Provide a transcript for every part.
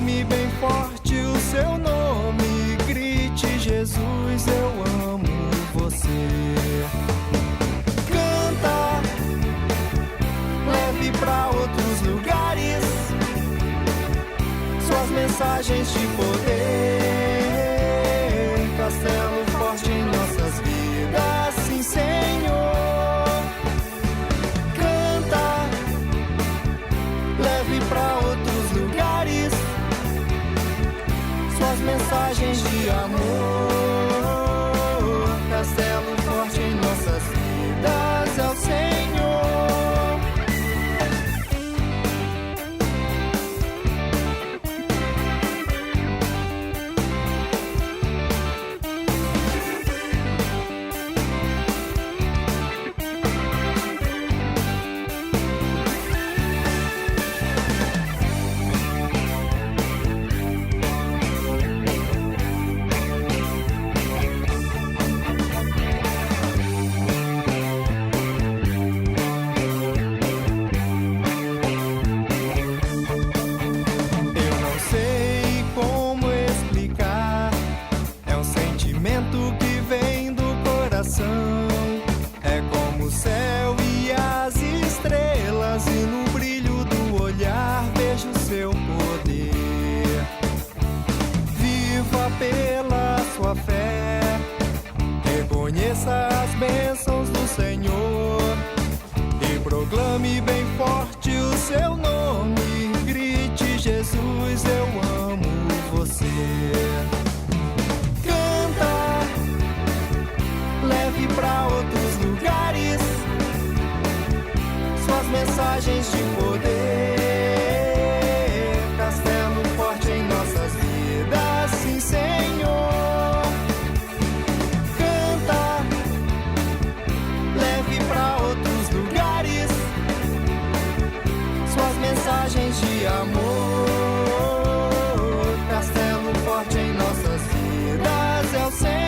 proclame bem forte o seu nome, grite: Jesus, eu amo você. Canta, leve pra outros lugares suas mensagens de poder. Castelo forte em nossas vidas, sim, Senhor. Canta, leve pra outros lugares suas mensagens de amor. Castelo forte em nossas vidas é o Senhor. É como o céu e as estrelas, e no brilho do olhar vejo seu poder. Viva pela sua fé, reconheça as bênçãos do Senhor e proclame bem forte o seu nome, grite: Jesus, eu amo você. Leve pra outros lugares suas mensagens de poder. Castelo forte em nossas vidas, sim, Senhor. Canta, leve pra outros lugares suas mensagens de amor. Castelo forte em nossas vidas é o Senhor.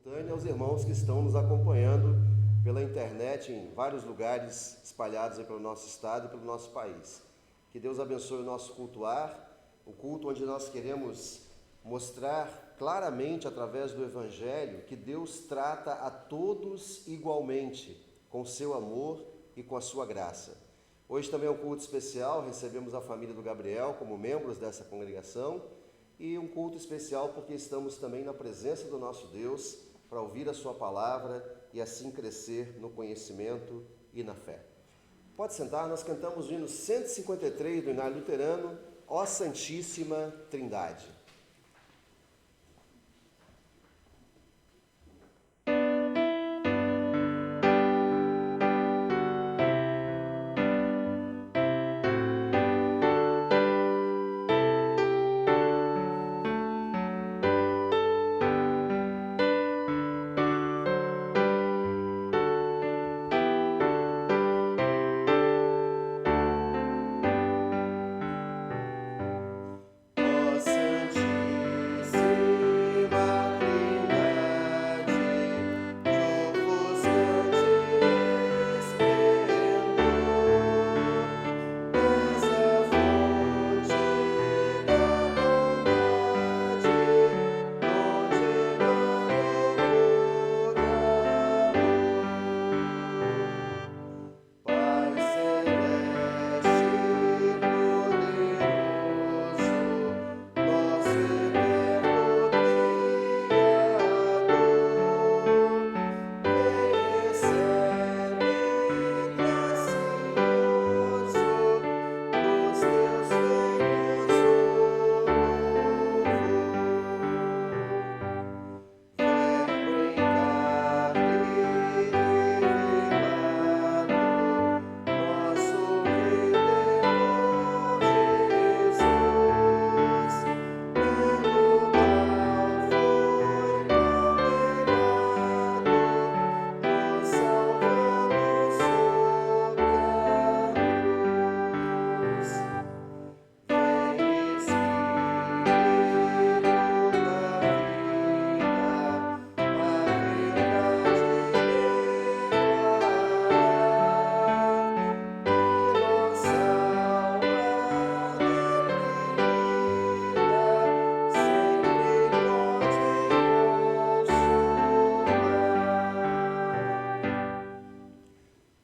simultânea aos irmãos que estão nos acompanhando pela internet em vários lugares espalhados aí pelo nosso estado e pelo nosso país. Que Deus abençoe o nosso cultuar, o culto onde nós queremos mostrar claramente através do Evangelho que Deus trata a todos igualmente, com seu amor e com a sua graça. Hoje também é um culto especial, recebemos a família do Gabriel como membros dessa congregação e um culto especial porque estamos também na presença do nosso Deus para ouvir a sua palavra e assim crescer no conhecimento e na fé. Pode sentar, nós cantamos o hino 153 do Inário Luterano, Ó Santíssima Trindade.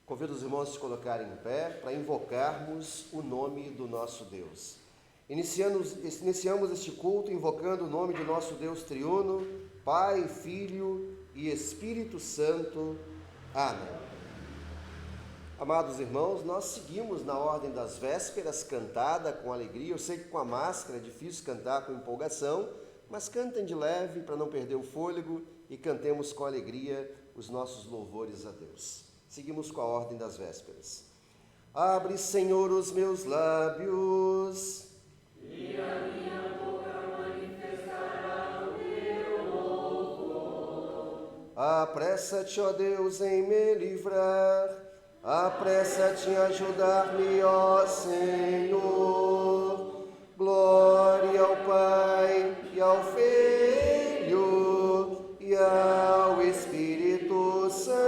Convido os irmãos a se colocarem em pé para invocarmos o nome do nosso Deus. Iniciamos este culto invocando o nome de nosso Deus triuno, Pai, Filho e Espírito Santo. Amém. Amados irmãos, nós seguimos na ordem das vésperas, cantada com alegria. Eu sei que com a máscara é difícil cantar com empolgação, mas cantem de leve para não perder o fôlego e cantemos com alegria os nossos louvores a Deus. Seguimos com a ordem das vésperas. Abre, Senhor, os meus lábios, e a minha boca manifestará o teu louvor. Apressa-te, ó Deus, em me livrar, apressa-te em ajudar-me, ó Senhor. Glória ao Pai, e ao Filho, e ao Espírito Santo,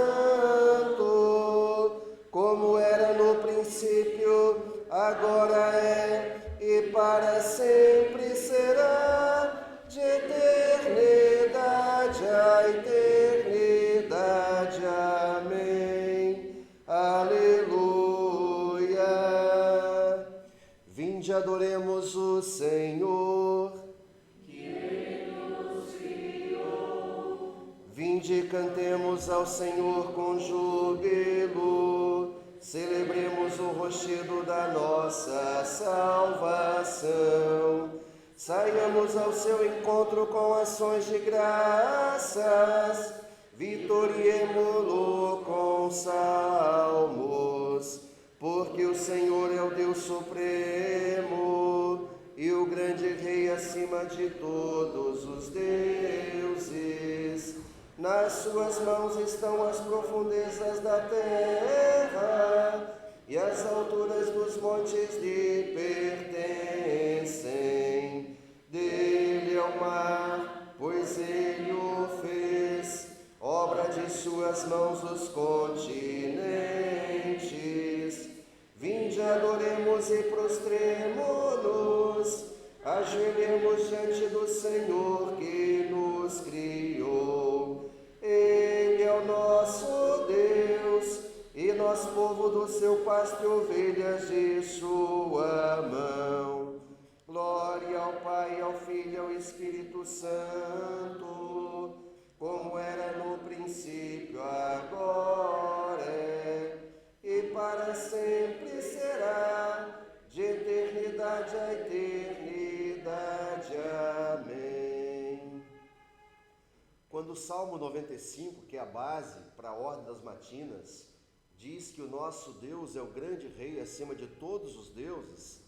como era no princípio, agora é e para sempre será, de eternidade a eternidade. Amém. Aleluia. Vinde, adoremos o Senhor. Que Ele nos criou. Vinde, cantemos ao Senhor com júbilo. Celebremos o rochedo da nossa salvação. Saiamos ao seu encontro com ações de graças. Vitoriemo-lo com salmos. Porque o Senhor é o Deus supremo e o grande Rei acima de todos os deuses. Nas suas mãos estão as profundezas da terra, e as alturas dos montes lhe pertencem. Dele é o mar, pois ele o fez, em suas mãos os continentes. Vinde, adoremos e prostremo-nos, ajoelhemos diante do Senhor que nos criou. Ele é o nosso Deus, e nós, povo do seu pasto e ovelhas de sua mão. Glória ao Pai, ao Filho e ao Espírito Santo, como era no princípio, agora é, e para sempre será, de eternidade a eternidade. Amém. Quando o Salmo 95, que é a base para a ordem das matinas, diz que o nosso Deus é o grande rei acima de todos os deuses,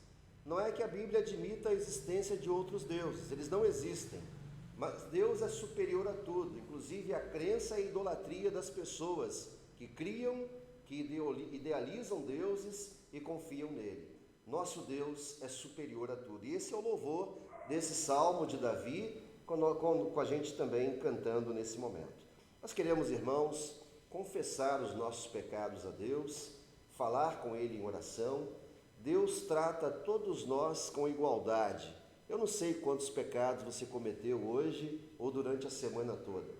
não é que a Bíblia admita a existência de outros deuses, eles não existem, mas Deus é superior a tudo, inclusive a crença e a idolatria das pessoas que criam, que idealizam deuses e confiam nele. Nosso Deus é superior a tudo. E esse é o louvor desse Salmo de Davi, com a gente também cantando nesse momento. Nós queremos, irmãos, confessar os nossos pecados a Deus, falar com Ele em oração. Deus trata todos nós com igualdade. Eu não sei quantos pecados você cometeu hoje ou durante a semana toda.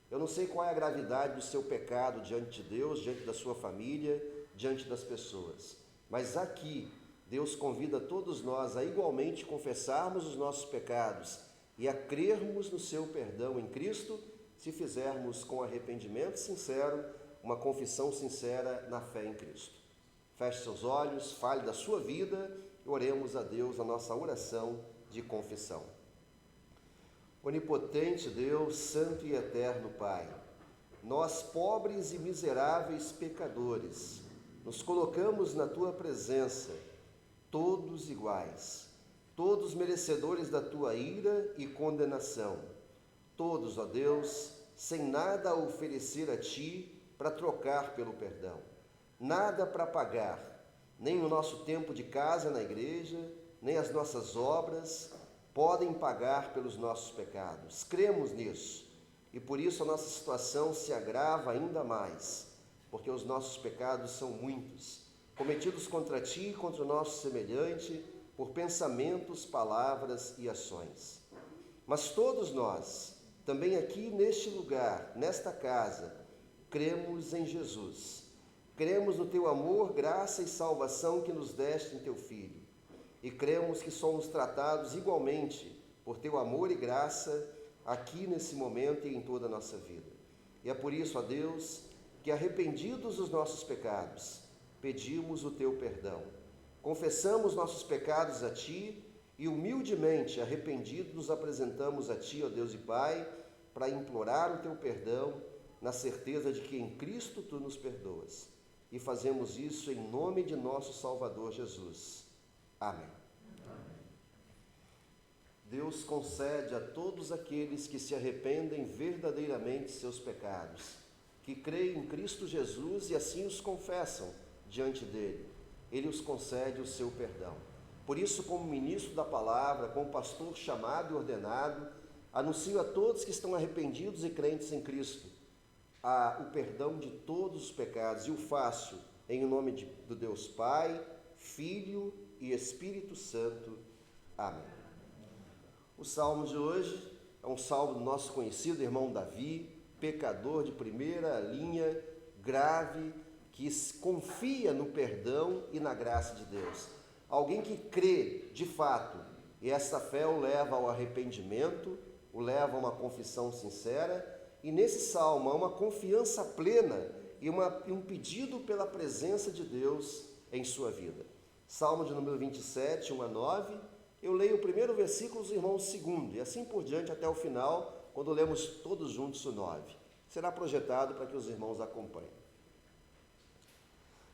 Eu não sei qual é a gravidade do seu pecado diante de Deus, diante da sua família, diante das pessoas. Mas aqui, Deus convida todos nós a igualmente confessarmos os nossos pecados e a crermos no seu perdão em Cristo, se fizermos com arrependimento sincero, uma confissão sincera na fé em Cristo. Feche seus olhos, fale da sua vida e oremos a Deus a nossa oração de confissão. Onipotente Deus, santo e eterno Pai, nós, pobres e miseráveis pecadores, nos colocamos na Tua presença, todos iguais, todos merecedores da Tua ira e condenação, todos, ó Deus, sem nada a oferecer a Ti para trocar pelo perdão, nada para pagar, nem o nosso tempo de casa na igreja, nem as nossas obras podem pagar pelos nossos pecados. Cremos nisso e por isso a nossa situação se agrava ainda mais, porque os nossos pecados são muitos, cometidos contra Ti e contra o nosso semelhante, por pensamentos, palavras e ações. Mas todos nós, também aqui neste lugar, nesta casa, cremos em Jesus. Cremos no Teu amor, graça e salvação que nos deste em Teu Filho. E cremos que somos tratados igualmente por Teu amor e graça aqui nesse momento e em toda a nossa vida. E é por isso, ó Deus, que arrependidos dos nossos pecados, pedimos o Teu perdão. Confessamos nossos pecados a Ti e humildemente arrependidos nos apresentamos a Ti, ó Deus e Pai, para implorar o Teu perdão, na certeza de que em Cristo Tu nos perdoas. E fazemos isso em nome de nosso Salvador Jesus. Amém. Deus concede a todos aqueles que se arrependem verdadeiramente de seus pecados, que creem em Cristo Jesus e assim os confessam diante dele. Ele os concede o seu perdão. Por isso, como ministro da palavra, como pastor chamado e ordenado, anuncio a todos que estão arrependidos e crentes em Cristo o perdão de todos os pecados, e o faço em nome do Deus Pai, Filho e Espírito Santo. Amém. O salmo de hoje é um salmo do nosso conhecido irmão Davi, pecador de primeira linha, grave, que confia no perdão e na graça de Deus. Alguém que crê de fato, e essa fé o leva ao arrependimento, o leva a uma confissão sincera, e nesse salmo há uma confiança plena e um pedido pela presença de Deus em sua vida. Salmo de número 27, 1 a 9, eu leio o primeiro versículo, os irmãos o segundo, e assim por diante até o final, quando lemos todos juntos o 9. Será projetado para que os irmãos acompanhem.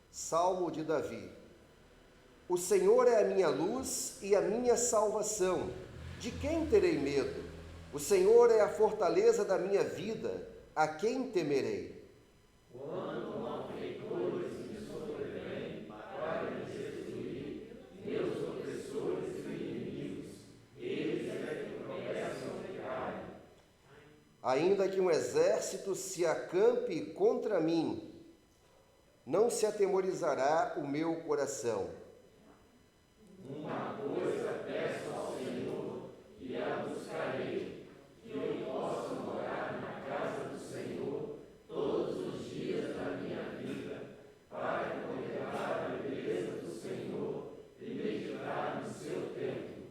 Salmo de Davi. O Senhor é a minha luz e a minha salvação. De quem terei medo? O Senhor é a fortaleza da minha vida. A quem temerei? Quando malfeitores me sobrevêm para me destruir, meus opressores e inimigos, eles é que tropeçam e caem. Ainda que um exército se acampe contra mim, não se atemorizará o meu coração. Uma coisa peço ao Senhor e a buscarei, que eu possa morar na casa do Senhor todos os dias da minha vida, para contemplar a beleza do Senhor e meditar no seu templo.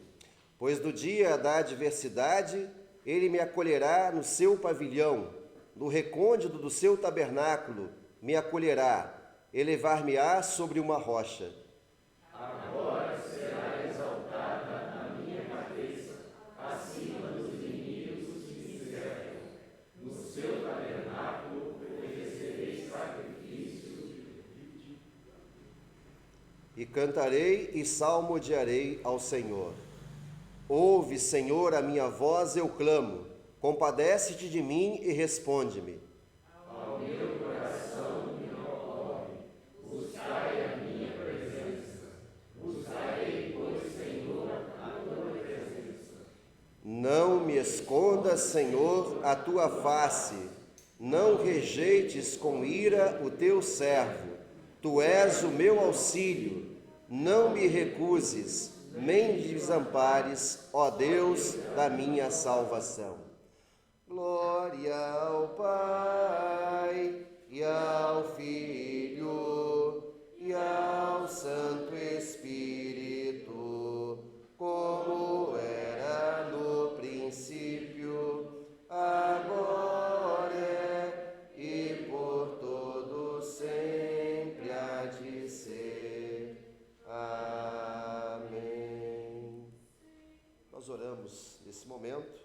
Pois no dia da adversidade, ele me acolherá no seu pavilhão, no recôndito do seu tabernáculo me acolherá, elevar-me-á sobre uma rocha. Agora será exaltada a minha cabeça, acima dos inimigos que me cercam. No seu tabernáculo oferecerei sacrifícios. E cantarei e salmodiarei ao Senhor. Ouve, Senhor, a minha voz, eu clamo. Compadece-te de mim e responde-me. Ao meu coração me ocorre, buscai a minha presença. Buscarei, pois, Senhor, a tua presença. Não me escondas, Senhor, a tua face. Não rejeites com ira o teu servo. Tu és o meu auxílio. Não me recuses, nem me desampares, ó Deus da minha salvação. Glória ao Pai, e ao Filho, e ao Santo Espírito, como era no princípio, agora e por todo sempre há de ser. Amém. Nós oramos nesse momento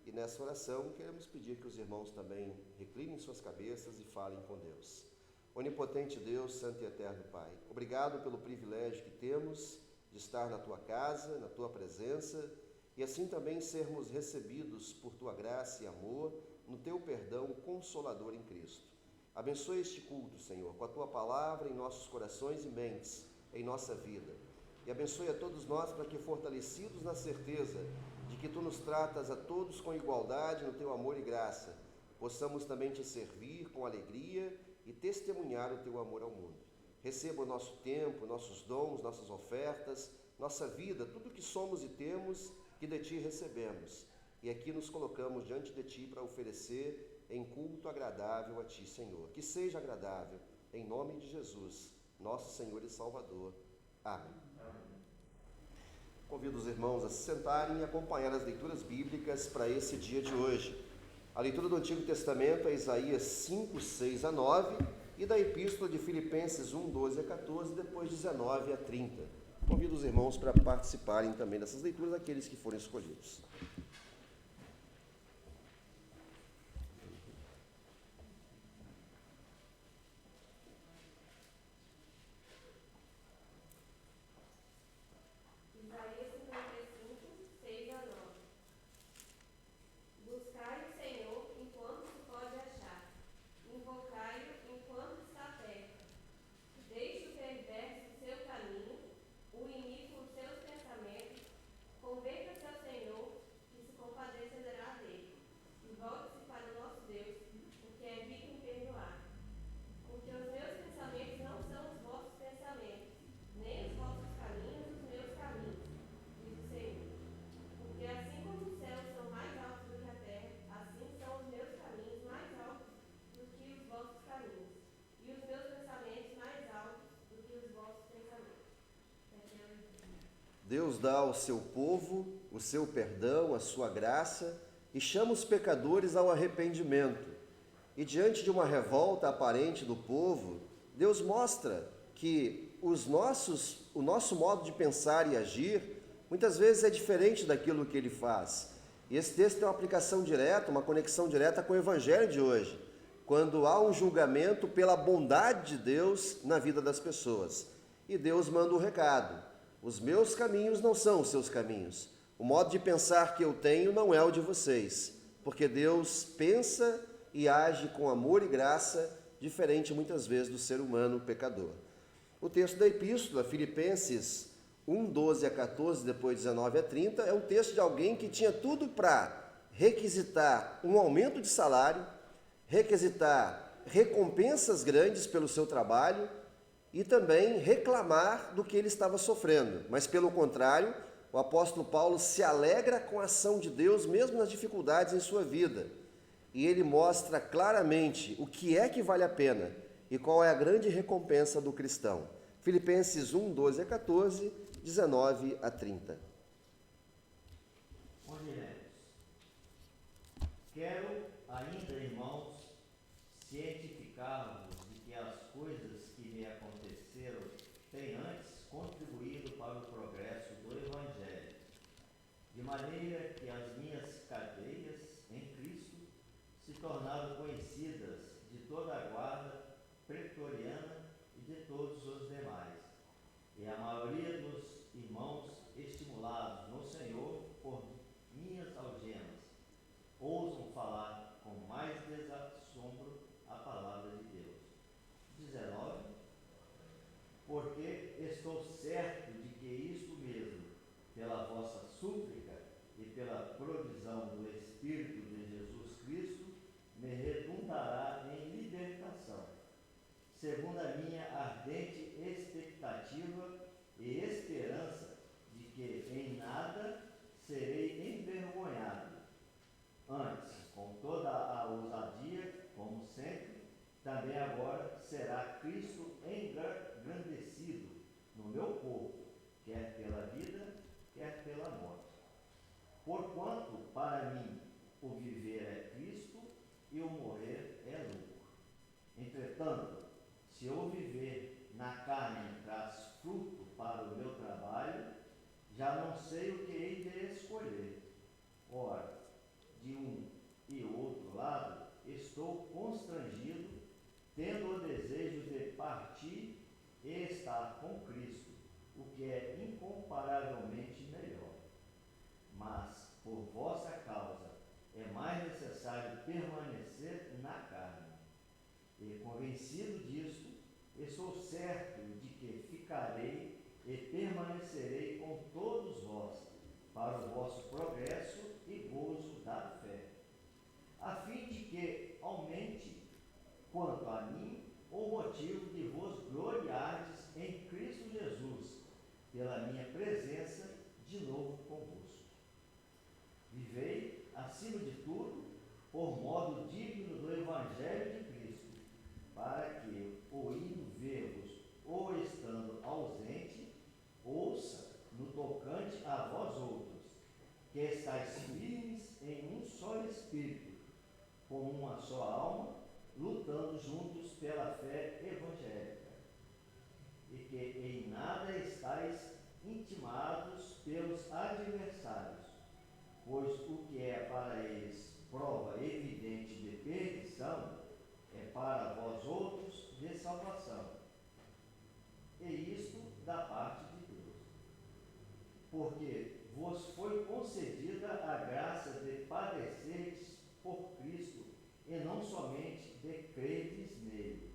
e nessa oração queremos pedir que os irmãos também reclinem suas cabeças e falem com Deus. Onipotente Deus, Santo e Eterno Pai, obrigado pelo privilégio que temos de estar na Tua casa, na Tua presença e assim também sermos recebidos por Tua graça e amor no Teu perdão consolador em Cristo. Abençoe este culto, Senhor, com a Tua palavra em nossos corações e mentes, em nossa vida. E abençoe a todos nós para que, fortalecidos na certeza de que Tu nos tratas a todos com igualdade no Teu amor e graça, possamos também Te servir com alegria e testemunhar o Teu amor ao mundo. Receba o nosso tempo, nossos dons, nossas ofertas, nossa vida, tudo que somos e temos, que de Ti recebemos. E aqui nos colocamos diante de Ti para oferecer em culto agradável a Ti, Senhor. Que seja agradável, em nome de Jesus, nosso Senhor e Salvador. Amém. Convido os irmãos a se sentarem e acompanhar as leituras bíblicas para esse dia de hoje. A leitura do Antigo Testamento é Isaías 5, 6 a 9 e da Epístola de Filipenses 1, 12 a 14, depois 19 a 30. Convido os irmãos para participarem também dessas leituras, aqueles que forem escolhidos. Deus dá ao seu povo o seu perdão, a sua graça e chama os pecadores ao arrependimento. E diante de uma revolta aparente do povo, Deus mostra que o nosso modo de pensar e agir muitas vezes é diferente daquilo que Ele faz. E esse texto tem uma aplicação direta, uma conexão direta com o Evangelho de hoje, quando há um julgamento pela bondade de Deus na vida das pessoas. E Deus manda o recado: os meus caminhos não são os seus caminhos. O modo de pensar que eu tenho não é o de vocês, porque Deus pensa e age com amor e graça, diferente muitas vezes do ser humano pecador. O texto da Epístola, Filipenses 1, 12 a 14, depois 19 a 30, é um texto de alguém que tinha tudo para requisitar um aumento de salário, requisitar recompensas grandes pelo seu trabalho e também reclamar do que ele estava sofrendo. Mas, pelo contrário, o apóstolo Paulo se alegra com a ação de Deus, mesmo nas dificuldades em sua vida. E ele mostra claramente o que é que vale a pena e qual é a grande recompensa do cristão. Filipenses 1, 12 a 14, 19 a 30. Onde iremos? Quero ainda, irmãos, cientificar-vos de que as coisas que me aconteceram têm antes contribuído para o progresso do Evangelho, de maneira que as minhas cadeias em Cristo se tornaram conhecidas de toda a guarda pretoriana e de todos os demais, e a maioria dos irmãos, estimulados no Senhor por minhas algemas, ousam falar com mais desassombro a palavra de Deus. 19. Porque estou certo de que isto mesmo, pela vossa súplica e pela provisão do Espírito de Jesus Cristo, me redundará em libertação, segundo a minha ardente expectativa e esperança de que em nada serei envergonhado. Antes, com toda a ousadia, como sempre, também agora será Cristo engrandecido no meu corpo, quer pela vida, quer pela morte. Porquanto, para mim, o viver é Cristo e o morrer é lucro. Entretanto, se eu viver na carne traz fruto para o meu trabalho, já não sei o que hei de escolher. Ora, de um e outro lado, estou constrangido, tendo o desejo de partir e estar com Cristo, o que é incomparavelmente melhor. Mas, por vossa causa, é mais necessário permanecer na carne. E, convencido disto, estou certo de que ficarei e permanecerei com todos vós, para o vosso progresso e gozo da fé, a fim de que aumente, quanto a mim, o motivo de vos gloriardes em Cristo Jesus, pela minha presença de novo convosco. Vivei, acima de tudo, por modo digno do Evangelho de Cristo, para que, ou indo ver-vos, ou estando ausente, ouça no tocante a vós outros, que estáis firmes em um só Espírito, com uma só alma, lutando juntos pela fé evangélica, e que em nada estáis intimados pelos adversários, pois o que é para eles prova evidente de perdição, é para vós outros de salvação, e isto da parte de Deus, porque vos foi concedida a graça de padecerdes por Cristo, e não somente de crerdes nele,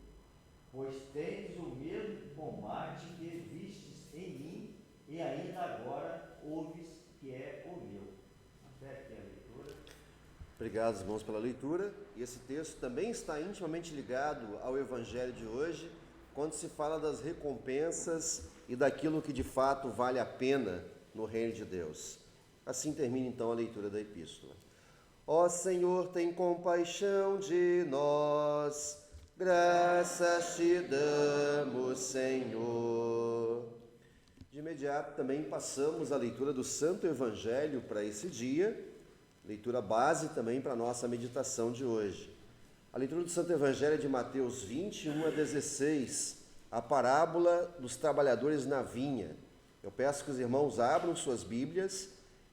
pois tendes o mesmo combate que vistes em mim, e ainda agora ouves que é o meu. Até aqui a leitura. Obrigado, irmãos, pela leitura. E esse texto também está intimamente ligado ao Evangelho de hoje, quando se fala das recompensas e daquilo que de fato vale a pena no reino de Deus. Assim termina então a leitura da epístola. Ó Senhor, tem compaixão de nós, graças te damos, Senhor. De imediato também passamos a leitura do Santo Evangelho para esse dia, leitura base também para a nossa meditação de hoje. A leitura do Santo Evangelho é de Mateus 21 a 16, a parábola dos trabalhadores na vinha. Eu peço que os irmãos abram suas Bíblias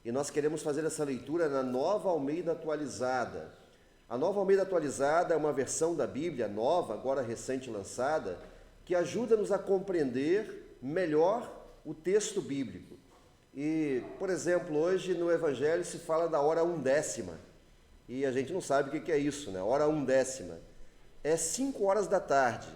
e nós queremos fazer essa leitura na Nova Almeida Atualizada. A Nova Almeida Atualizada é uma versão da Bíblia nova, agora recente lançada, que ajuda-nos a compreender melhor o texto bíblico. E, por exemplo, hoje no Evangelho se fala da hora undécima, e a gente não sabe o que é isso, né? Hora undécima. É 5 horas da tarde.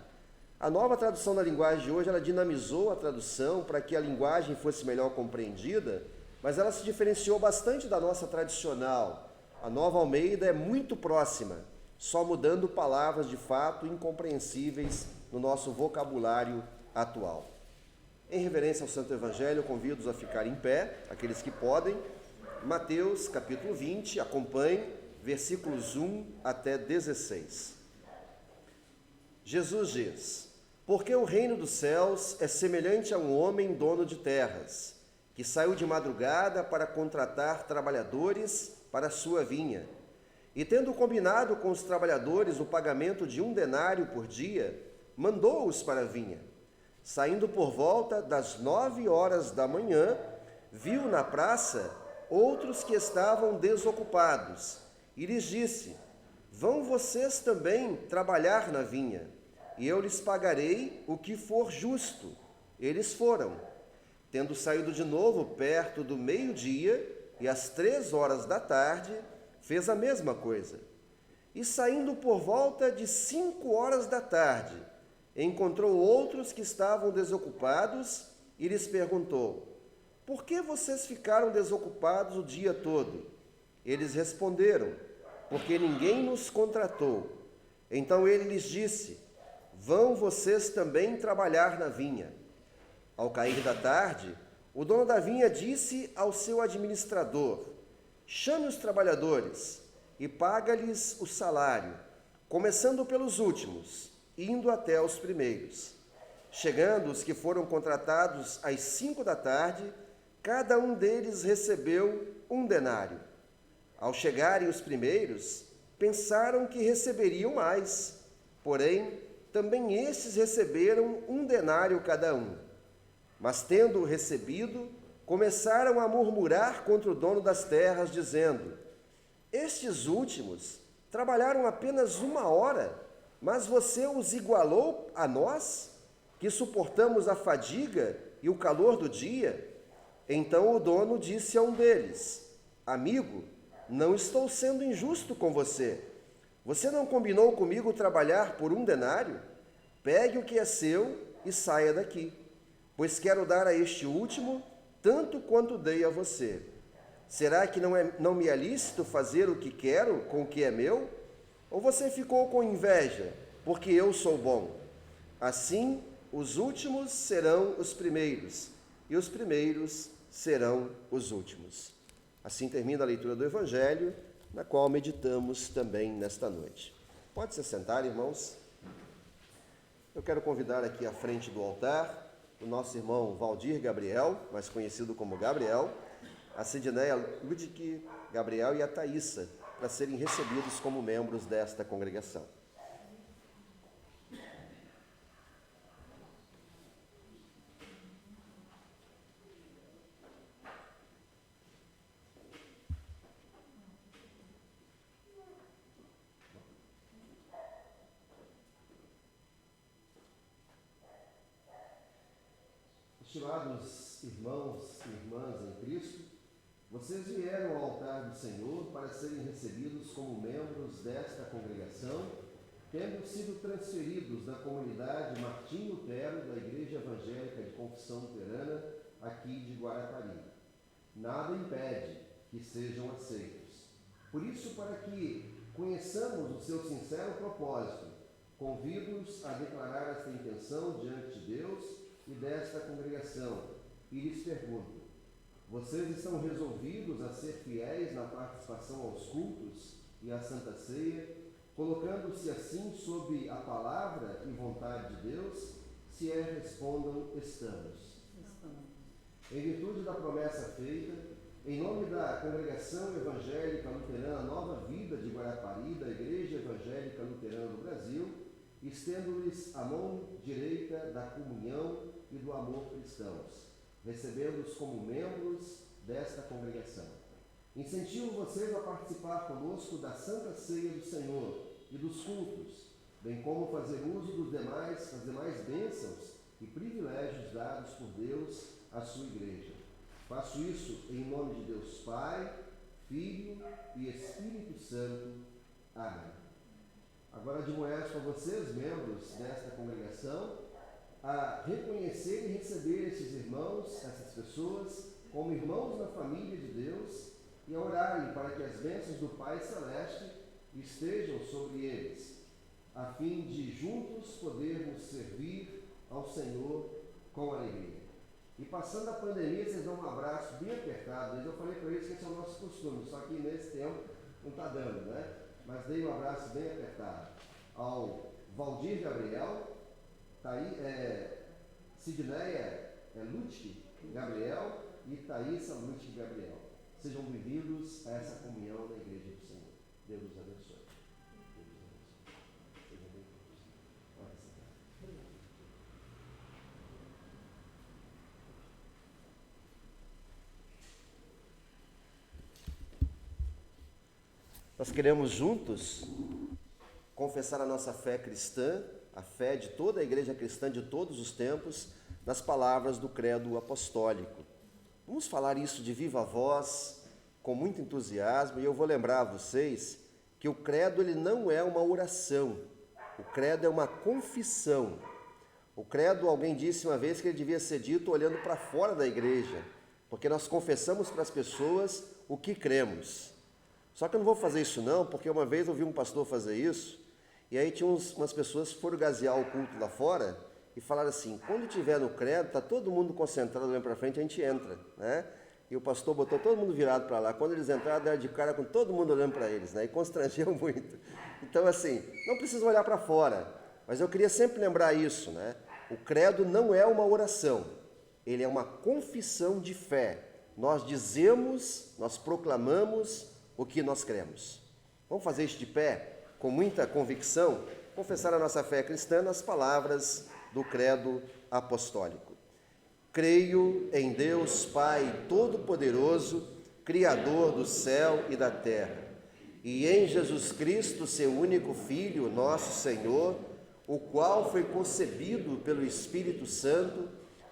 A nova tradução da linguagem de hoje, ela dinamizou a tradução para que a linguagem fosse melhor compreendida, mas ela se diferenciou bastante da nossa tradicional. A Nova Almeida é muito próxima, só mudando palavras de fato incompreensíveis no nosso vocabulário atual. Em reverência ao Santo Evangelho, convido-os a ficar em pé, aqueles que podem. Mateus, capítulo 20, acompanhe, versículos 1 até 16. Jesus diz: porque o reino dos céus é semelhante a um homem dono de terras, que saiu de madrugada para contratar trabalhadores para a sua vinha. E tendo combinado com os trabalhadores o pagamento de 1 denário por dia, mandou-os para a vinha. Saindo por volta das 9 horas da manhã, viu na praça outros que estavam desocupados, e lhes disse: vão vocês também trabalhar na vinha, e eu lhes pagarei o que for justo. Eles foram. Tendo saído de novo perto do meio-dia, e às 3 horas da tarde, fez a mesma coisa. E saindo por volta de 5 horas da tarde, encontrou outros que estavam desocupados e lhes perguntou: por que vocês ficaram desocupados o dia todo? Eles responderam: porque ninguém nos contratou. Então ele lhes disse: vão vocês também trabalhar na vinha. Ao cair da tarde, o dono da vinha disse ao seu administrador: chame os trabalhadores e paga-lhes o salário, começando pelos últimos, indo até os primeiros. Chegando os que foram contratados às 5 da tarde, cada um deles recebeu 1 denário. Ao chegarem os primeiros, pensaram que receberiam mais, porém, também estes receberam 1 denário cada um. Mas, tendo recebido, começaram a murmurar contra o dono das terras, dizendo: estes últimos trabalharam apenas 1 hora, mas você os igualou a nós, que suportamos a fadiga e o calor do dia? Então o dono disse a um deles: amigo, não estou sendo injusto com você. Você não combinou comigo trabalhar por 1 denário? Pegue o que é seu e saia daqui, pois quero dar a este último tanto quanto dei a você. Será que não me é lícito fazer o que quero com o que é meu? Ou você ficou com inveja, porque eu sou bom? Assim, os últimos serão os primeiros, e os primeiros serão os últimos. Assim termina a leitura do Evangelho, na qual meditamos também nesta noite. Pode se sentar, irmãos. Eu quero convidar aqui à frente do altar o nosso irmão Valdir Gabriel, mais conhecido como Gabriel, a Sidneia Ludwig Gabriel e a Thaísa, para serem recebidos como membros desta congregação. Estimados irmãos e irmãs em Cristo, vocês vieram ao altar do Senhor para serem recebidos como membros desta congregação, tendo sido transferidos da comunidade Martim Lutero da Igreja Evangélica de Confissão Luterana aqui de Guarapari. Nada impede que sejam aceitos. Por isso, para que conheçamos o seu sincero propósito, convido-os a declarar esta intenção diante de Deus e desta congregação, e lhes pergunto: vocês estão resolvidos a ser fiéis na participação aos cultos e à Santa Ceia, colocando-se assim sob a palavra e vontade de Deus? Se respondam: estamos. Em virtude da promessa feita, em nome da Congregação Evangélica Luterana Nova Vida de Guarapari, da Igreja Evangélica Luterana do Brasil, estendo-lhes a mão direita da comunhão e do amor cristãos, recebendo-os como membros desta congregação. Incentivo vocês a participar conosco da Santa Ceia do Senhor e dos cultos, bem como fazer uso das demais bênçãos e privilégios dados por Deus à sua Igreja. Faço isso em nome de Deus Pai, Filho e Espírito Santo. Amém. Agora admoesto a vocês, membros desta congregação, a reconhecer e receber esses irmãos, essas pessoas, como irmãos na família de Deus e a orarem para que as bênçãos do Pai Celeste estejam sobre eles, a fim de juntos podermos servir ao Senhor com alegria. E passando a pandemia, vocês dão um abraço bem apertado. Eu falei para eles que esse é o nosso costume, só que nesse tempo não está dando, né? Mas dei um abraço bem apertado ao Valdir Gabriel, Sidneia Lutke Gabriel e Thaísa Lutke Gabriel. Sejam bem-vindos a essa comunhão na Igreja do Senhor. Deus os abençoe. Sejam bem-vindos. Pode sentar. Nós queremos juntos confessar a nossa fé cristã, a fé de toda a igreja cristã de todos os tempos, nas palavras do credo apostólico. Vamos falar isso de viva voz, com muito entusiasmo, e eu vou lembrar a vocês que o credo ele não é uma oração, o credo é uma confissão. O credo, alguém disse uma vez que ele devia ser dito olhando para fora da igreja, porque nós confessamos para as pessoas o que cremos. Só que eu não vou fazer isso não, porque uma vez eu vi um pastor fazer isso, e aí tinha umas pessoas que foram gazear o culto lá fora e falaram assim, quando tiver no credo, está todo mundo concentrado olhando para frente, a gente entra, né? E o pastor botou todo mundo virado para lá. Quando eles entraram, deram de cara com todo mundo olhando para eles, né? E constrangeu muito. Então, assim, não precisa olhar para fora, mas eu queria sempre lembrar isso, né? O credo não é uma oração, ele é uma confissão de fé. Nós dizemos, nós proclamamos o que nós cremos. Vamos fazer isso de pé, com muita convicção, confessar a nossa fé cristã nas palavras do credo apostólico. Creio em Deus Pai Todo-Poderoso, Criador do céu e da terra, e em Jesus Cristo, seu único Filho, nosso Senhor, o qual foi concebido pelo Espírito Santo,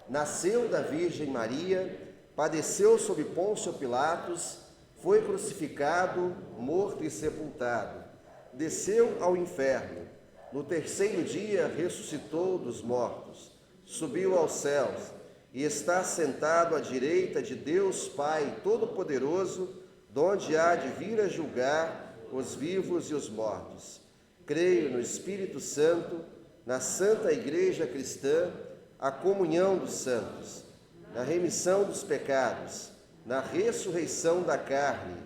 nasceu da Virgem Maria, padeceu sob Pôncio Pilatos, foi crucificado, morto e sepultado, desceu ao inferno, no terceiro dia ressuscitou dos mortos, subiu aos céus e está sentado à direita de Deus Pai Todo-Poderoso, donde há de vir a julgar os vivos e os mortos. Creio no Espírito Santo, na Santa Igreja Cristã, a comunhão dos santos, na remissão dos pecados, na ressurreição da carne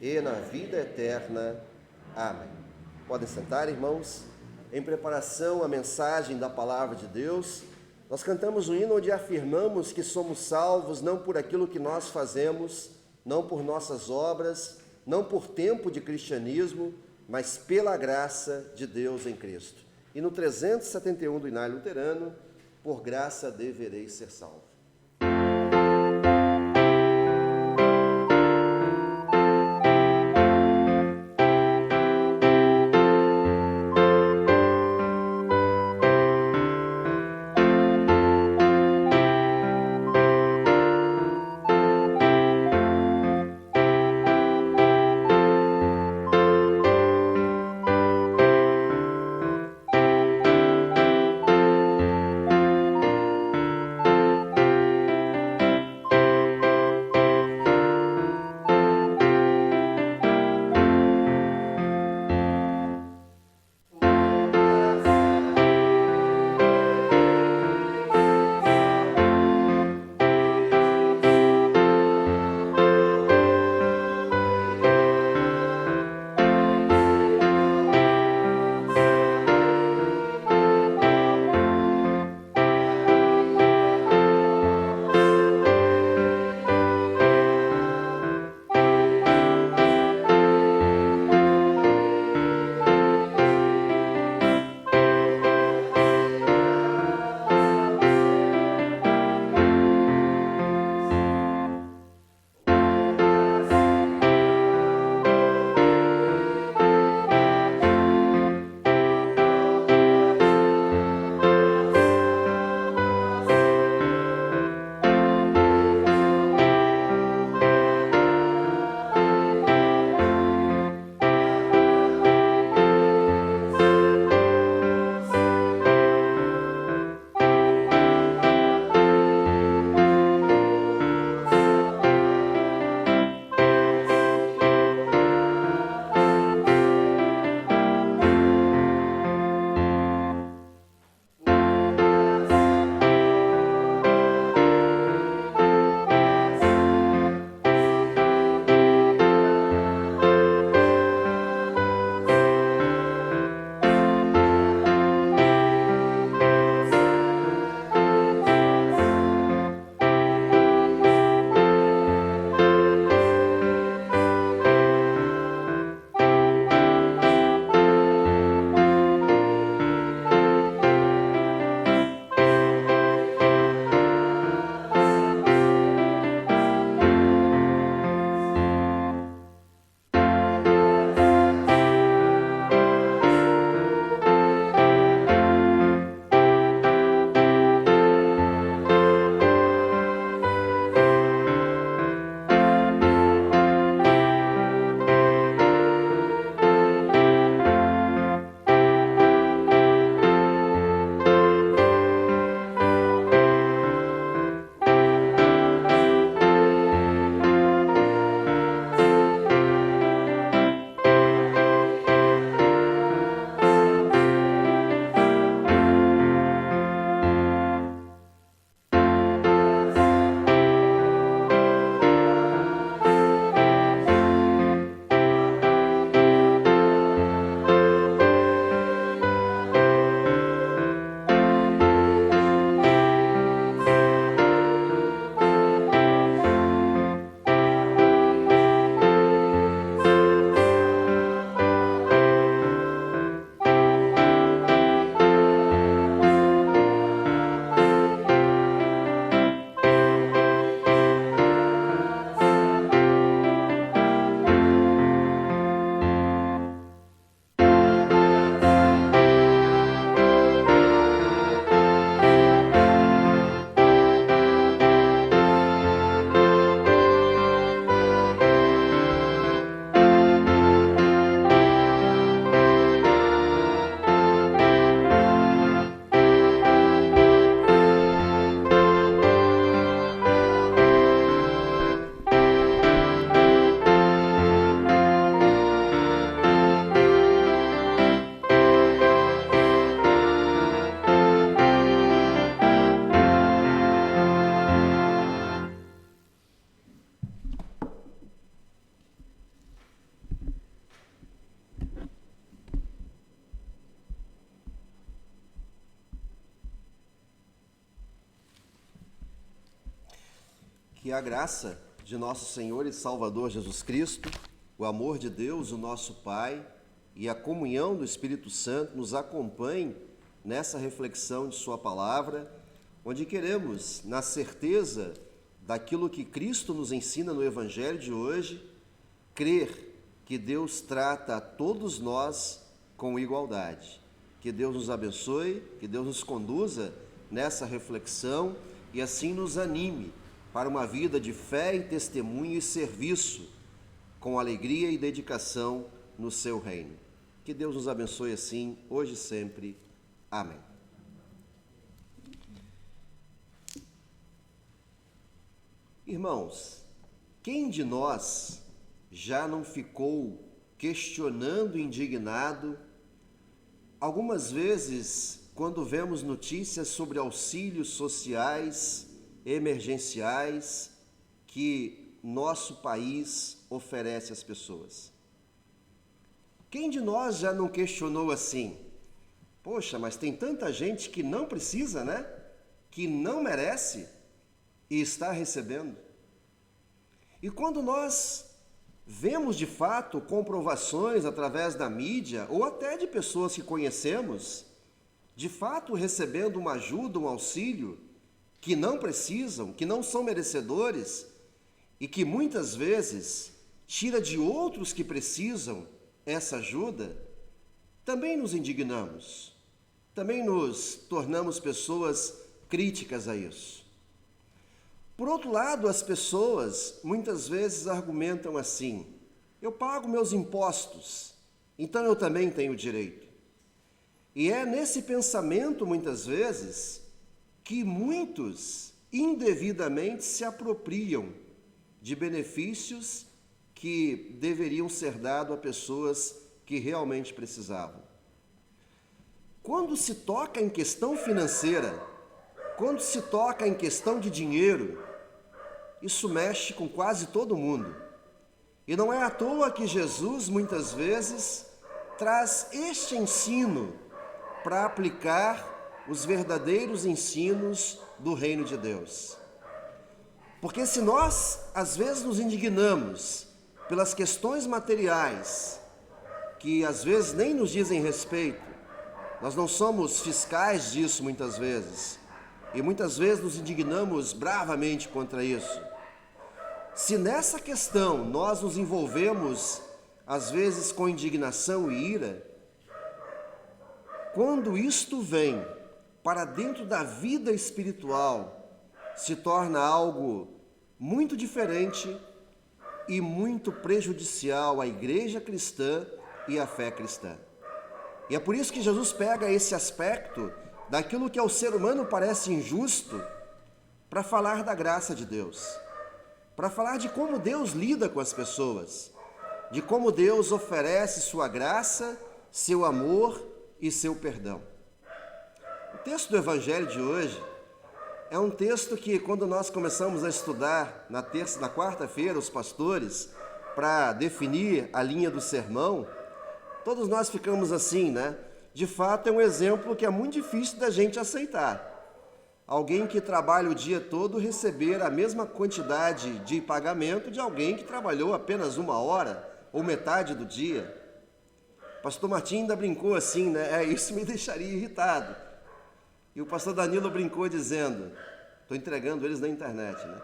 e na vida eterna. Amém. Podem sentar, irmãos. Em preparação à mensagem da Palavra de Deus, nós cantamos um hino onde afirmamos que somos salvos não por aquilo que nós fazemos, não por nossas obras, não por tempo de cristianismo, mas pela graça de Deus em Cristo. E no 371 do Hinário Luterano, por graça devereis ser salvos. Que a graça de nosso Senhor e Salvador Jesus Cristo, o amor de Deus, o nosso Pai, e a comunhão do Espírito Santo nos acompanhe nessa reflexão de Sua palavra, onde queremos, na certeza daquilo que Cristo nos ensina no Evangelho de hoje, crer que Deus trata a todos nós com igualdade. Que Deus nos abençoe, que Deus nos conduza nessa reflexão e assim nos anime para uma vida de fé e testemunho e serviço, com alegria e dedicação no seu reino. Que Deus nos abençoe assim, hoje e sempre. Amém. Irmãos, quem de nós já não ficou questionando, indignado, algumas vezes quando vemos notícias sobre auxílios sociais, emergenciais que nosso país oferece às pessoas? Quem de nós já não questionou assim? Poxa, mas tem tanta gente que não precisa, né? Que não merece e está recebendo. E quando nós vemos de fato comprovações através da mídia ou até de pessoas que conhecemos, de fato recebendo uma ajuda, um auxílio, que não precisam, que não são merecedores e que muitas vezes tira de outros que precisam essa ajuda, também nos indignamos, também nos tornamos pessoas críticas a isso. Por outro lado, as pessoas muitas vezes argumentam assim: eu pago meus impostos, então eu também tenho direito. E é nesse pensamento, muitas vezes, que muitos indevidamente se apropriam de benefícios que deveriam ser dados a pessoas que realmente precisavam. Quando se toca em questão financeira, quando se toca em questão de dinheiro, isso mexe com quase todo mundo. E não é à toa que Jesus, muitas vezes, traz este ensino para aplicar os verdadeiros ensinos do reino de Deus. Porque se nós, às vezes, nos indignamos pelas questões materiais, que às vezes nem nos dizem respeito, nós não somos fiscais disso muitas vezes, e muitas vezes nos indignamos bravamente contra isso. Se nessa questão nós nos envolvemos, às vezes, com indignação e ira, quando isto vem para dentro da vida espiritual, se torna algo muito diferente e muito prejudicial à igreja cristã e à fé cristã. E é por isso que Jesus pega esse aspecto daquilo que ao ser humano parece injusto para falar da graça de Deus, para falar de como Deus lida com as pessoas, de como Deus oferece sua graça, seu amor e seu perdão. O texto do Evangelho de hoje é um texto que, quando nós começamos a estudar na quarta-feira, os pastores, para definir a linha do sermão, todos nós ficamos assim, né? De fato, é um exemplo que é muito difícil da gente aceitar. Alguém que trabalha o dia todo receber a mesma quantidade de pagamento de alguém que trabalhou apenas 1 hora ou metade do dia. Pastor Martim ainda brincou assim, né? Isso me deixaria irritado. E o pastor Danilo brincou dizendo, estou entregando eles na internet, né?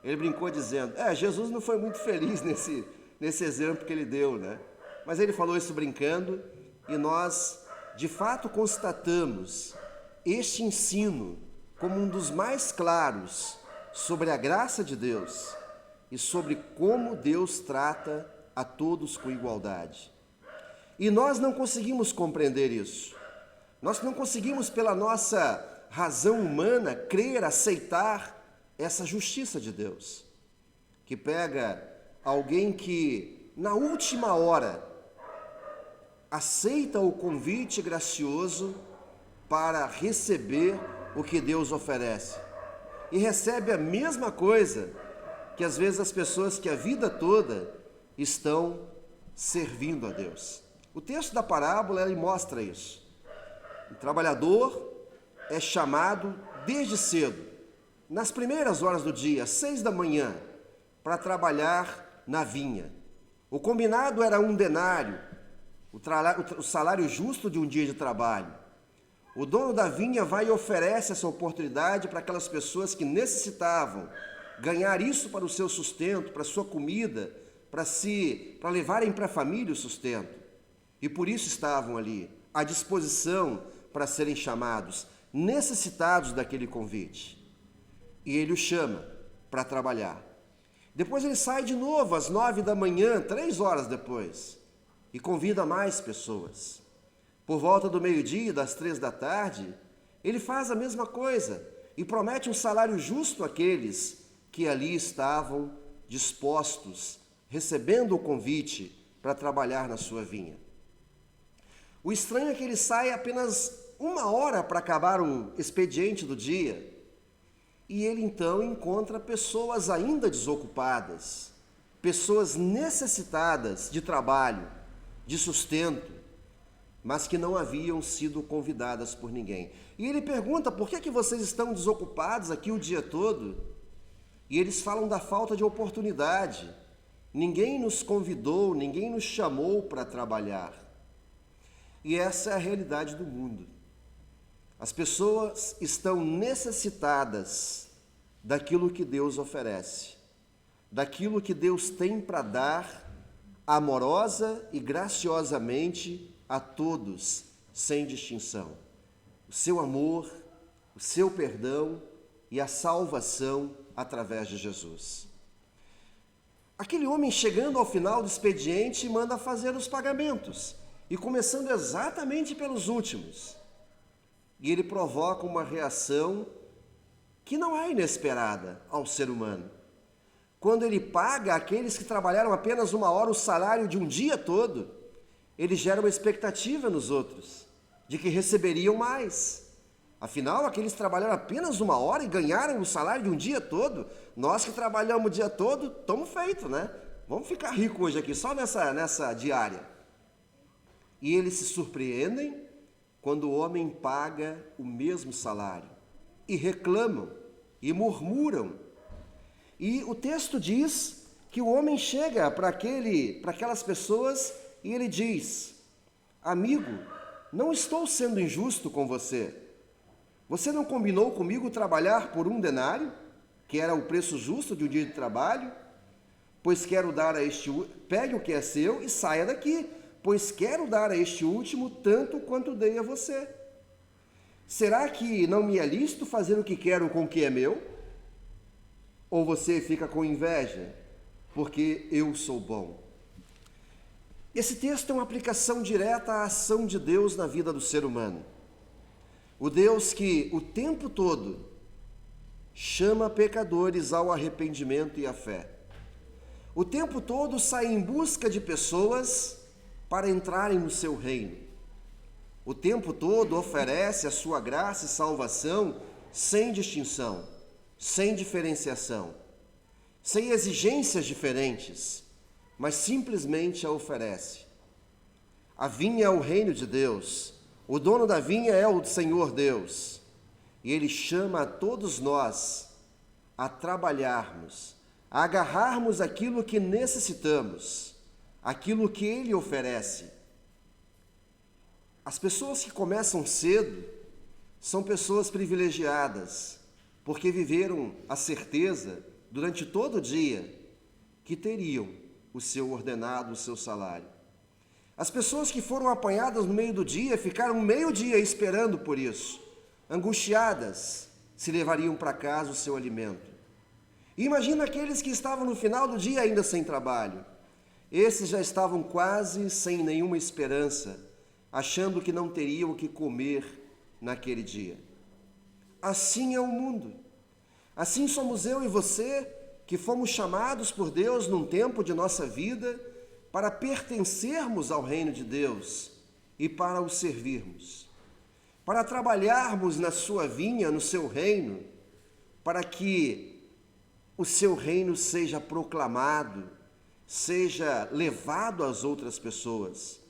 Ele brincou dizendo, Jesus não foi muito feliz nesse exemplo que ele deu, né? Mas ele falou isso brincando e nós, de fato, constatamos este ensino como um dos mais claros sobre a graça de Deus e sobre como Deus trata a todos com igualdade. E nós não conseguimos compreender isso. Nós não conseguimos, pela nossa razão humana, crer, aceitar essa justiça de Deus, que pega alguém que, na última hora, aceita o convite gracioso para receber o que Deus oferece. E recebe a mesma coisa que, às vezes, as pessoas que a vida toda estão servindo a Deus. O texto da parábola, ele mostra isso. O trabalhador é chamado desde cedo nas primeiras horas do dia, 6 da manhã, para trabalhar na vinha. O combinado era 1 denário, o salário justo de um dia de trabalho. O dono da vinha vai e oferece essa oportunidade para aquelas pessoas que necessitavam ganhar isso para o seu sustento, para a sua comida, para levarem para a família o sustento. E por isso estavam ali, à disposição para serem chamados, necessitados daquele convite. E ele o chama para trabalhar. Depois ele sai de novo às 9 da manhã, 3 horas depois, e convida mais pessoas. Por volta do meio-dia, das 3 da tarde, ele faz a mesma coisa e promete um salário justo àqueles que ali estavam dispostos, recebendo o convite para trabalhar na sua vinha. O estranho é que ele sai apenas 1 hora para acabar o expediente do dia, e ele então encontra pessoas ainda desocupadas, pessoas necessitadas de trabalho, de sustento, mas que não haviam sido convidadas por ninguém. E ele pergunta: por que vocês estão desocupados aqui o dia todo? E eles falam da falta de oportunidade. Ninguém nos convidou, ninguém nos chamou para trabalhar. E essa é a realidade do mundo. As pessoas estão necessitadas daquilo que Deus oferece, daquilo que Deus tem para dar amorosa e graciosamente a todos, sem distinção. O seu amor, o seu perdão e a salvação através de Jesus. Aquele homem, chegando ao final do expediente, manda fazer os pagamentos, e começando exatamente pelos últimos. E ele provoca uma reação que não é inesperada ao ser humano. Quando ele paga aqueles que trabalharam apenas 1 hora o salário de um dia todo, ele gera uma expectativa nos outros, de que receberiam mais. Afinal, aqueles que trabalharam apenas 1 hora e ganharam o salário de um dia todo, nós que trabalhamos o dia todo, estamos feitos, né? Vamos ficar ricos hoje aqui, só nessa diária. E eles se surpreendem quando o homem paga o mesmo salário, e reclamam, e murmuram. E o texto diz que o homem chega para aquelas pessoas e ele diz: amigo, não estou sendo injusto com você. Você não combinou comigo trabalhar por 1 denário, que era o preço justo de um dia de trabalho? Pois quero dar a este... Pegue o que é seu e saia daqui, pois quero dar a este último tanto quanto dei a você. Será que não me é lícito fazer o que quero com o que é meu? Ou você fica com inveja, porque eu sou bom? Esse texto é uma aplicação direta à ação de Deus na vida do ser humano. O Deus que o tempo todo chama pecadores ao arrependimento e à fé. O tempo todo sai em busca de pessoas para entrarem no seu reino. O tempo todo oferece a sua graça e salvação sem distinção, sem diferenciação, sem exigências diferentes, mas simplesmente a oferece. A vinha é o reino de Deus, o dono da vinha é o Senhor Deus, e Ele chama a todos nós a trabalharmos, a agarrarmos aquilo que necessitamos, aquilo que Ele oferece. As pessoas que começam cedo são pessoas privilegiadas, porque viveram a certeza, durante todo o dia, que teriam o seu ordenado, o seu salário. As pessoas que foram apanhadas no meio do dia ficaram meio dia esperando por isso, angustiadas, se levariam para casa o seu alimento. E imagina aqueles que estavam no final do dia ainda sem trabalho. Esses já estavam quase sem nenhuma esperança, achando que não teriam o que comer naquele dia. Assim é o mundo. Assim somos eu e você, que fomos chamados por Deus num tempo de nossa vida para pertencermos ao reino de Deus e para o servirmos, para trabalharmos na sua vinha, no seu reino, para que o seu reino seja proclamado, seja levado às outras pessoas,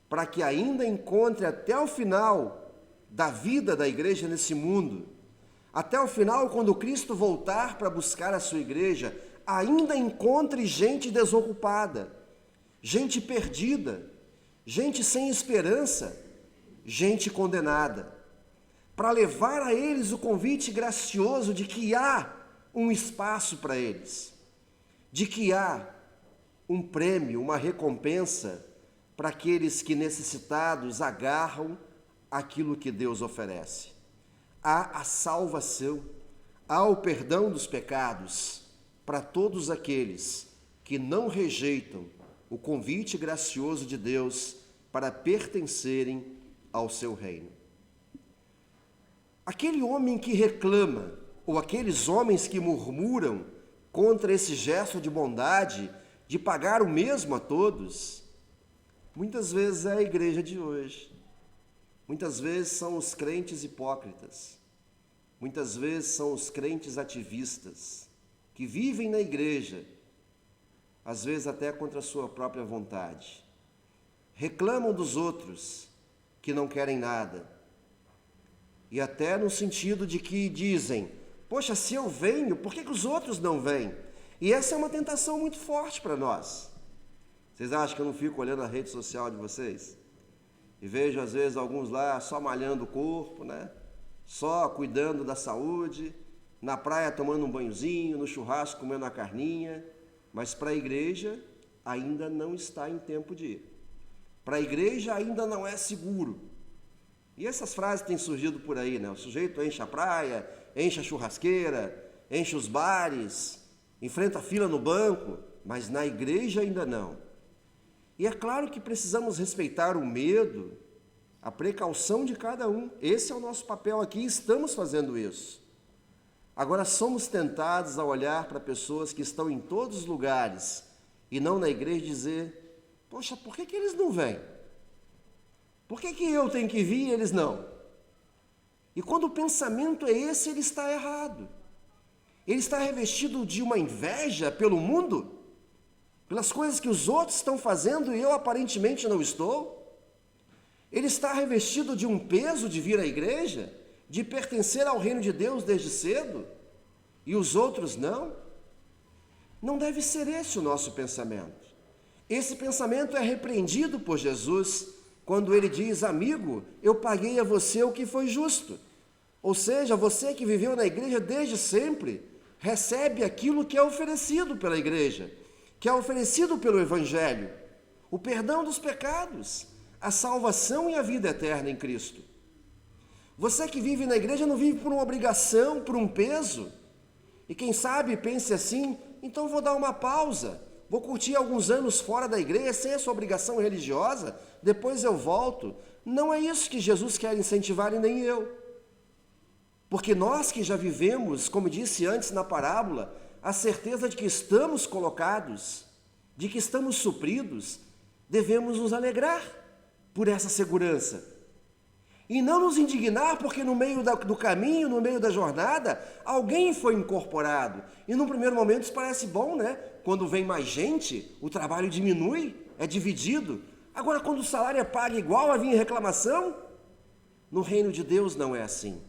para que ainda encontre até o final da vida da igreja nesse mundo até o final, quando Cristo voltar para buscar a sua igreja, ainda encontre gente desocupada, gente perdida, gente sem esperança, gente condenada, para levar a eles o convite gracioso de que há um espaço para eles, de que há um prêmio, uma recompensa para aqueles que necessitados agarram aquilo que Deus oferece. Há a salvação, há o perdão dos pecados para todos aqueles que não rejeitam o convite gracioso de Deus para pertencerem ao seu reino. Aquele homem que reclama, ou aqueles homens que murmuram contra esse gesto de bondade, de pagar o mesmo a todos, muitas vezes é a igreja de hoje. Muitas vezes são os crentes hipócritas. Muitas vezes são os crentes ativistas, que vivem na igreja, às vezes até contra a sua própria vontade. Reclamam dos outros que não querem nada. E até no sentido de que dizem, poxa, se eu venho, por que os outros não vêm? E essa é uma tentação muito forte para nós. Vocês acham que eu não fico olhando a rede social de vocês? E vejo às vezes alguns lá só malhando o corpo, né? Só cuidando da saúde, na praia tomando um banhozinho, no churrasco comendo a carninha, mas para a igreja ainda não está em tempo de ir. Para a igreja ainda não é seguro. E essas frases têm surgido por aí, né? O sujeito enche a praia, enche a churrasqueira, enche os bares, enfrenta a fila no banco, mas na igreja ainda não. E é claro que precisamos respeitar o medo, a precaução de cada um. Esse é o nosso papel aqui, estamos fazendo isso. Agora somos tentados a olhar para pessoas que estão em todos os lugares e não na igreja e dizer, poxa, por que eles não vêm? Por que eu tenho que vir e eles não? E quando o pensamento é esse, ele está errado. Ele está revestido de uma inveja pelo mundo, pelas coisas que os outros estão fazendo e eu aparentemente não estou. Ele está revestido de um peso de vir à igreja, de pertencer ao reino de Deus desde cedo, e os outros não. Não deve ser esse o nosso pensamento. Esse pensamento é repreendido por Jesus quando ele diz, amigo, eu paguei a você o que foi justo. Ou seja, você que viveu na igreja desde sempre, recebe aquilo que é oferecido pela igreja, que é oferecido pelo Evangelho, o perdão dos pecados, a salvação e a vida eterna em Cristo. Você que vive na igreja não vive por uma obrigação, por um peso, e quem sabe pense assim, então vou dar uma pausa, vou curtir alguns anos fora da igreja, sem essa obrigação religiosa, depois eu volto. Não é isso que Jesus quer incentivar e nem eu. Porque nós que já vivemos, como disse antes na parábola, a certeza de que estamos colocados, de que estamos supridos, devemos nos alegrar por essa segurança. E não nos indignar porque no meio do caminho, no meio da jornada, alguém foi incorporado. E num primeiro momento isso parece bom, né? Quando vem mais gente, o trabalho diminui, é dividido. Agora, quando o salário é pago igual, vai vir reclamação? No reino de Deus não é assim.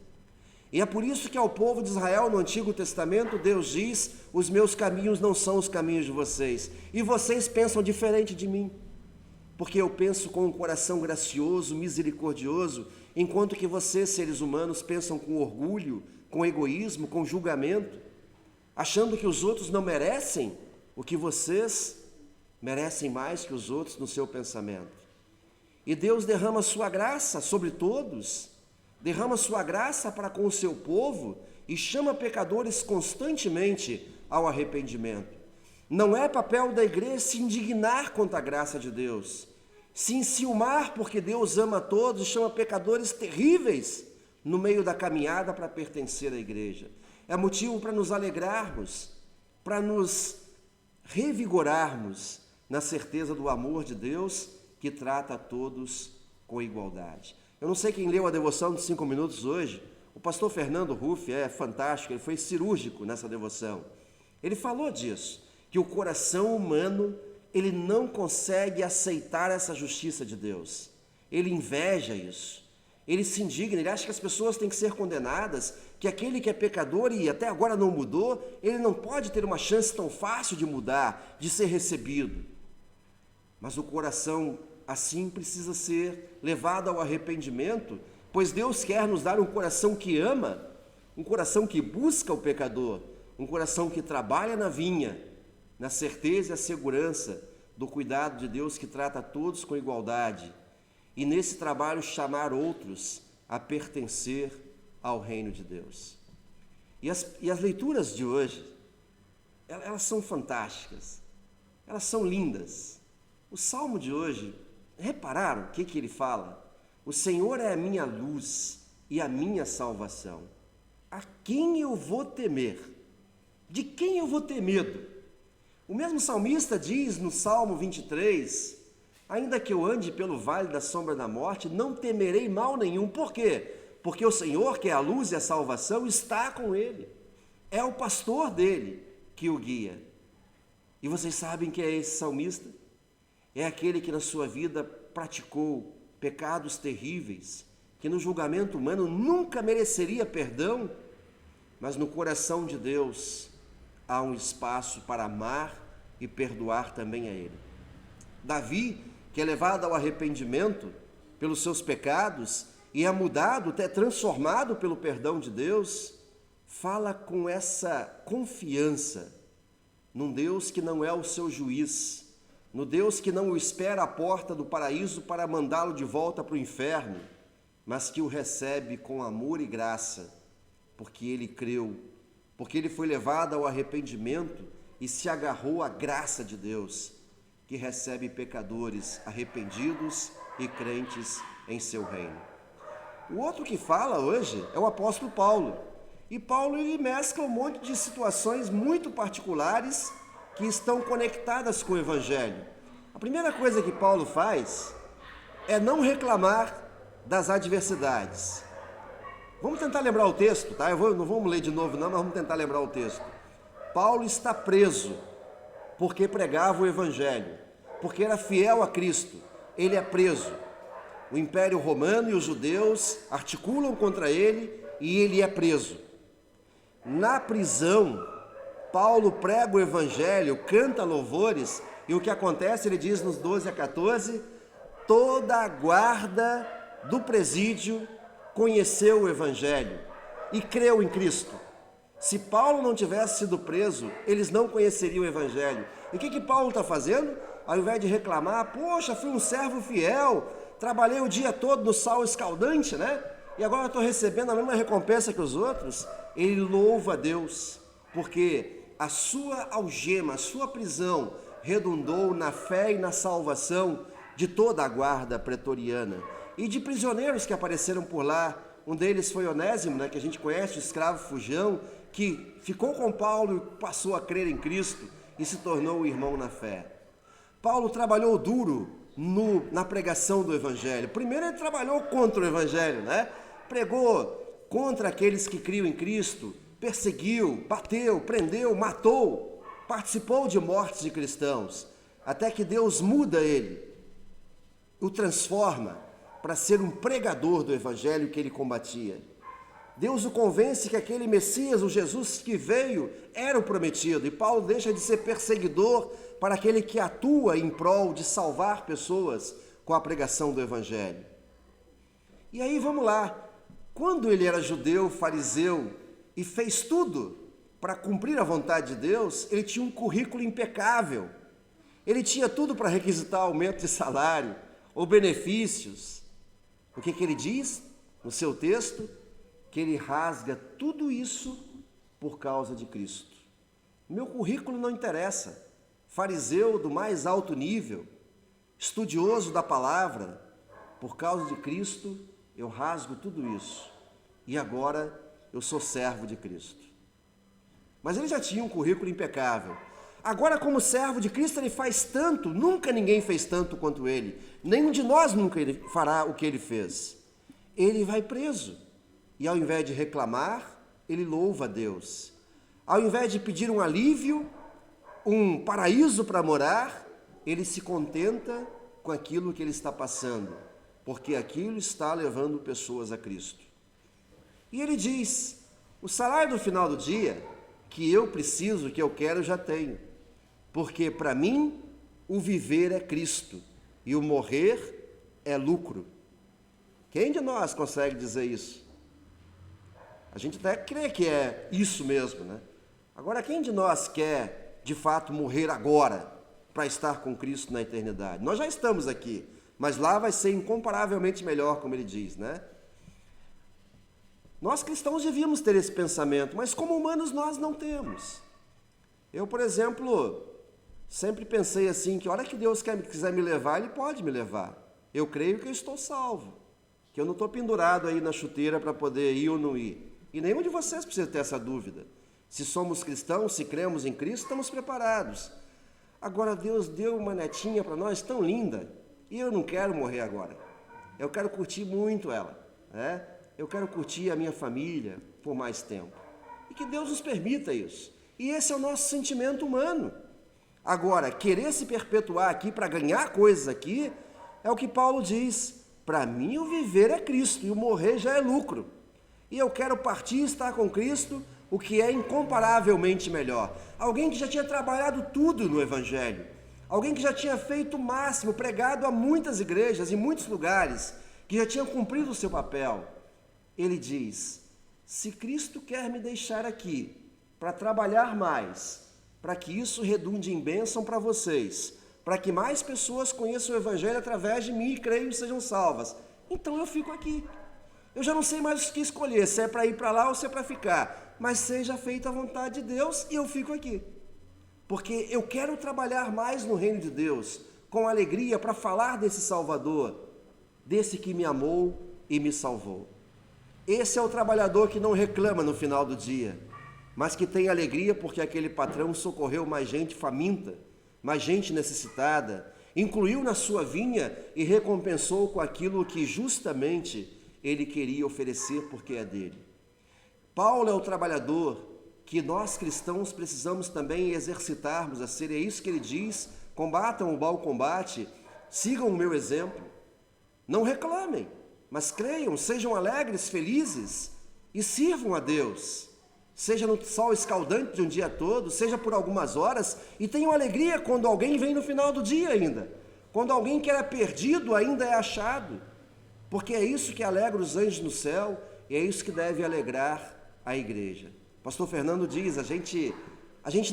E é por isso que ao povo de Israel, no Antigo Testamento, Deus diz, os meus caminhos não são os caminhos de vocês. E vocês pensam diferente de mim. Porque eu penso com um coração gracioso, misericordioso, enquanto que vocês, seres humanos, pensam com orgulho, com egoísmo, com julgamento, achando que os outros não merecem o que vocês merecem mais que os outros no seu pensamento. E Deus derrama sua graça sobre todos, derrama sua graça para com o seu povo e chama pecadores constantemente ao arrependimento. Não é papel da igreja se indignar contra a graça de Deus, se enciumar porque Deus ama todos e chama pecadores terríveis no meio da caminhada para pertencer à igreja. É motivo para nos alegrarmos, para nos revigorarmos na certeza do amor de Deus que trata a todos com igualdade. Eu não sei quem leu a devoção de 5 minutos hoje, o pastor Fernando Ruff é fantástico, ele foi cirúrgico nessa devoção. Ele falou disso, que o coração humano, ele não consegue aceitar essa justiça de Deus. Ele inveja isso. Ele se indigna, ele acha que as pessoas têm que ser condenadas, que aquele que é pecador e até agora não mudou, ele não pode ter uma chance tão fácil de mudar, de ser recebido. Mas o coração assim precisa ser levado ao arrependimento, pois Deus quer nos dar um coração que ama, um coração que busca o pecador, um coração que trabalha na vinha, na certeza e a segurança do cuidado de Deus que trata a todos com igualdade, e nesse trabalho chamar outros a pertencer ao reino de Deus. E as leituras de hoje, elas são fantásticas, elas são lindas. O salmo de hoje, repararam o que ele fala? O Senhor é a minha luz e a minha salvação. A quem eu vou temer? De quem eu vou ter medo? O mesmo salmista diz no Salmo 23, ainda que eu ande pelo vale da sombra da morte, não temerei mal nenhum. Por quê? Porque o Senhor, que é a luz e a salvação, está com ele. É o pastor dele que o guia. E vocês sabem que é esse salmista? É aquele que na sua vida praticou pecados terríveis, que no julgamento humano nunca mereceria perdão, mas no coração de Deus há um espaço para amar e perdoar também a ele. Davi, que é levado ao arrependimento pelos seus pecados e é mudado, até transformado pelo perdão de Deus, fala com essa confiança num Deus que não é o seu juiz, no Deus que não o espera à porta do paraíso para mandá-lo de volta para o inferno, mas que o recebe com amor e graça, porque ele creu, porque ele foi levado ao arrependimento e se agarrou à graça de Deus, que recebe pecadores arrependidos e crentes em seu reino. O outro que fala hoje é o apóstolo Paulo. E Paulo ele mescla um monte de situações muito particulares que estão conectadas com o Evangelho. A primeira coisa que Paulo faz é não reclamar das adversidades. Vamos tentar lembrar o texto, tá? Não vamos ler de novo não, mas vamos tentar lembrar o texto. Paulo está preso porque pregava o Evangelho, porque era fiel a Cristo. Ele é preso. O Império Romano e os judeus articulam contra ele e ele é preso. Na prisão, Paulo prega o Evangelho, canta louvores, e o que acontece, ele diz nos 12 a 14, toda a guarda do presídio conheceu o Evangelho e creu em Cristo. Se Paulo não tivesse sido preso, eles não conheceriam o Evangelho. E o que Paulo está fazendo? Ao invés de reclamar, poxa, fui um servo fiel, trabalhei o dia todo no sal escaldante, né? E agora estou recebendo a mesma recompensa que os outros. Ele louva a Deus, porque a sua algema, a sua prisão, redundou na fé e na salvação de toda a guarda pretoriana e de prisioneiros que apareceram por lá. Um deles foi Onésimo, né, que a gente conhece, o escravo fujão, que ficou com Paulo e passou a crer em Cristo e se tornou um irmão na fé. Paulo trabalhou duro na pregação do Evangelho. Primeiro ele trabalhou contra o Evangelho, né? Pregou contra aqueles que criam em Cristo, perseguiu, bateu, prendeu, matou, participou de mortes de cristãos, até que Deus muda ele, o transforma para ser um pregador do Evangelho que ele combatia. Deus o convence que aquele Messias, o Jesus que veio, era o prometido, e Paulo deixa de ser perseguidor para aquele que atua em prol de salvar pessoas com a pregação do Evangelho. E aí vamos lá, quando ele era judeu, fariseu e fez tudo para cumprir a vontade de Deus, ele tinha um currículo impecável, ele tinha tudo para requisitar aumento de salário ou benefícios. O que ele diz no seu texto? Que ele rasga tudo isso por causa de Cristo. Meu currículo não interessa. Fariseu do mais alto nível, estudioso da palavra, por causa de Cristo, eu rasgo tudo isso. E agora eu sou servo de Cristo. Mas ele já tinha um currículo impecável. Agora, como servo de Cristo, ele faz tanto, nunca ninguém fez tanto quanto ele. Nenhum de nós nunca fará o que ele fez. Ele vai preso. E ao invés de reclamar, ele louva a Deus. Ao invés de pedir um alívio, um paraíso para morar, ele se contenta com aquilo que ele está passando. porque aquilo está levando pessoas a Cristo. E ele diz, o salário do final do dia, que eu preciso, que eu quero, eu já tenho. Porque para mim, o viver é Cristo e o morrer é lucro. Quem de nós consegue dizer isso? A gente até crê que é isso mesmo, né? Agora, quem de nós quer, de fato, morrer agora para estar com Cristo na eternidade? Nós já estamos aqui, mas lá vai ser incomparavelmente melhor, como ele diz, né? Nós cristãos devíamos ter esse pensamento, mas como humanos nós não temos. Eu, por exemplo, sempre pensei assim, que a hora que Deus quiser me levar, Ele pode me levar. Eu creio que eu estou salvo, que eu não estou pendurado aí na chuteira para poder ir ou não ir. E nenhum de vocês precisa ter essa dúvida. Se somos cristãos, se cremos em Cristo, estamos preparados. Agora Deus deu uma netinha para nós tão linda, e eu não quero morrer agora. Eu quero curtir muito ela, né? Eu quero curtir a minha família por mais tempo. E que Deus nos permita isso. E esse é o nosso sentimento humano. Agora, querer se perpetuar aqui para ganhar coisas aqui, é o que Paulo diz. Para mim o viver é Cristo e o morrer já é lucro. E eu quero partir e estar com Cristo, o que é incomparavelmente melhor. Alguém que já tinha trabalhado tudo no Evangelho. Alguém que já tinha feito o máximo, pregado a muitas igrejas, em muitos lugares, que já tinha cumprido o seu papel. Ele diz, se Cristo quer me deixar aqui para trabalhar mais, para que isso redunde em bênção para vocês, para que mais pessoas conheçam o Evangelho através de mim e creiam e sejam salvas, então eu fico aqui. Eu já não sei mais o que escolher, se é para ir para lá ou se é para ficar, mas seja feita a vontade de Deus e eu fico aqui. Porque eu quero trabalhar mais no reino de Deus, com alegria para falar desse Salvador, desse que me amou e me salvou. Esse é o trabalhador que não reclama no final do dia, mas que tem alegria porque aquele patrão socorreu mais gente faminta, mais gente necessitada, incluiu na sua vinha e recompensou com aquilo que justamente ele queria oferecer porque é dele. Paulo é o trabalhador que nós cristãos precisamos também exercitarmos a ser. É isso que ele diz, combatam o mau combate, sigam o meu exemplo, não reclamem, mas creiam, sejam alegres, felizes e sirvam a Deus. Seja no sol escaldante de um dia todo, seja por algumas horas, e tenham alegria quando alguém vem no final do dia ainda. Quando alguém que era perdido ainda é achado. Porque é isso que alegra os anjos no céu e é isso que deve alegrar a igreja. Pastor Fernando diz, a gente